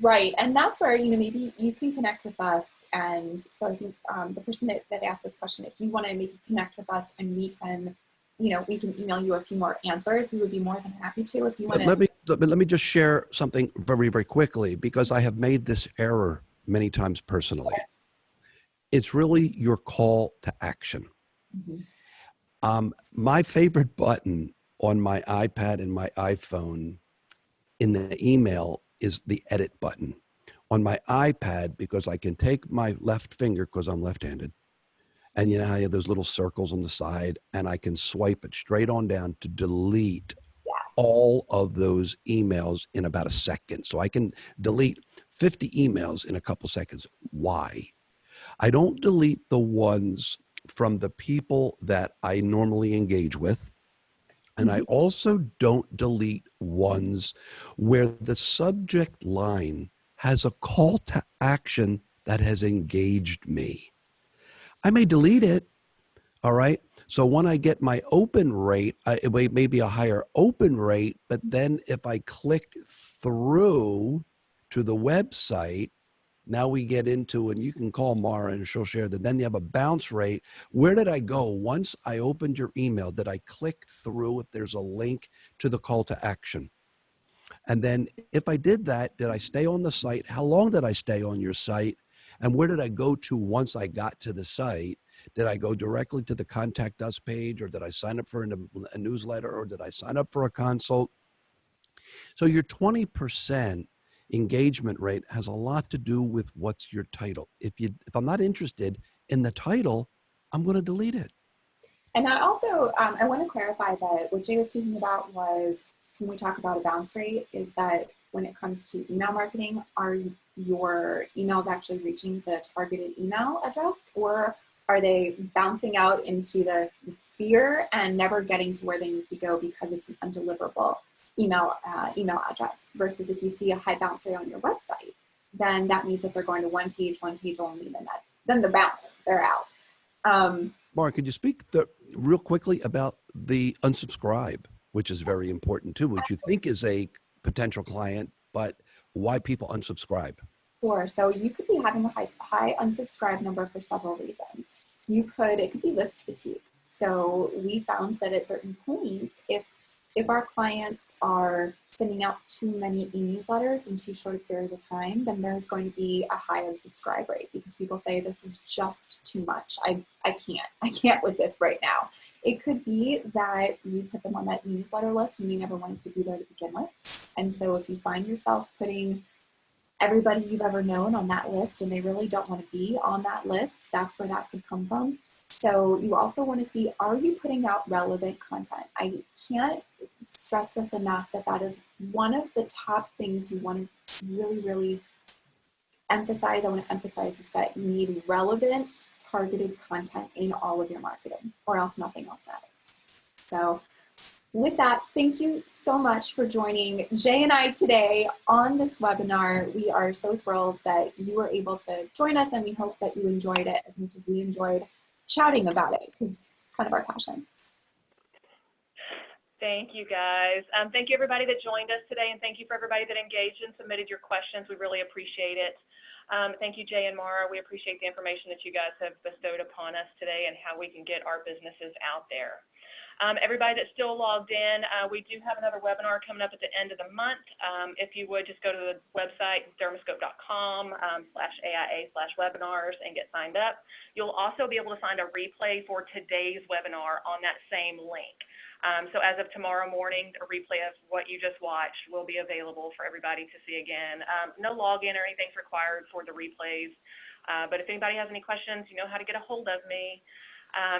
C: Right, and that's where, maybe you can connect with us. And so I think the person that asked this question, if you want to maybe connect with us and we can email you a few more answers, we would be more than happy to. If you want to.
B: Let me just share something very, very quickly, because I have made this error many times personally. Okay. It's really your call to action. Mm-hmm. My favorite button on my iPad and my iPhone in the email is the edit button. On my iPad, because I can take my left finger, because I'm left-handed, and you know how you have those little circles on the side, and I can swipe it straight on down to delete all of those emails in about a second. So I can delete 50 emails in a couple seconds. Why? I don't delete the ones from the people that I normally engage with. And I also don't delete ones where the subject line has a call to action that has engaged me. I may delete it, all right? So when I get my open rate, it may be a higher open rate, but then if I click through to the website, now we get into, and you can call Mara and she'll share that, then you have a bounce rate. Where did I go? Once I opened your email, did I click through if there's a link to the call to action? And then if I did that, did I stay on the site? How long did I stay on your site? And where did I go to once I got to the site? Did I go directly to the contact us page, or did I sign up for a newsletter, or did I sign up for a consult? So your 20% engagement rate has a lot to do with what's your title. If I'm not interested in the title, I'm going to delete it.
C: And I also, I want to clarify that what Jay was speaking about was, when we talk about a bounce rate, is that when it comes to email marketing, are your emails actually reaching the targeted email address, or are they bouncing out into the sphere and never getting to where they need to go because it's an undeliverable email address? Versus if you see a high bounce rate on your website, then that means that they're going to one page only, then they're bouncing, they're out.
B: Mara, could you speak real quickly about the unsubscribe, which is very important too, which you think is a potential client, but why people unsubscribe?
C: Sure. So you could be having a high unsubscribe number for several reasons. It could be list fatigue. So we found that at certain points, if our clients are sending out too many e-newsletters in too short a period of time, then there's going to be a high unsubscribe rate because people say, this is just too much. I can't with this right now. It could be that you put them on that e-newsletter list and you never wanted to be there to begin with. And so if you find yourself putting everybody you've ever known on that list and they really don't want to be on that list, that's where that could come from. So you also want to see, are you putting out relevant content? I can't stress this enough that is one of the top things you want to really, really emphasize. I want to emphasize is that you need relevant, targeted content in all of your marketing, or else nothing else matters. So with that, thank you so much for joining Jay and I today on this webinar. We are so thrilled that you were able to join us, and we hope that you enjoyed it as much as we enjoyed chatting about it, because it's kind of our passion.
A: Thank you, guys. Thank you, everybody that joined us today, and thank you for everybody that engaged and submitted your questions. We really appreciate it. Thank you, Jay and Mara. We appreciate the information that you guys have bestowed upon us today and how we can get our businesses out there. Everybody that's still logged in, we do have another webinar coming up at the end of the month. If you would just go to the website, dermascope.com/AIA/webinars and get signed up. You'll also be able to find a replay for today's webinar on that same link. So as of tomorrow morning, a replay of what you just watched will be available for everybody to see again. No login or anything's required for the replays, but if anybody has any questions, you know how to get a hold of me.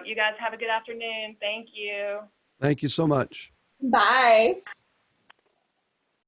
A: You guys have a good afternoon. Thank you.
B: Thank you so much.
C: Bye.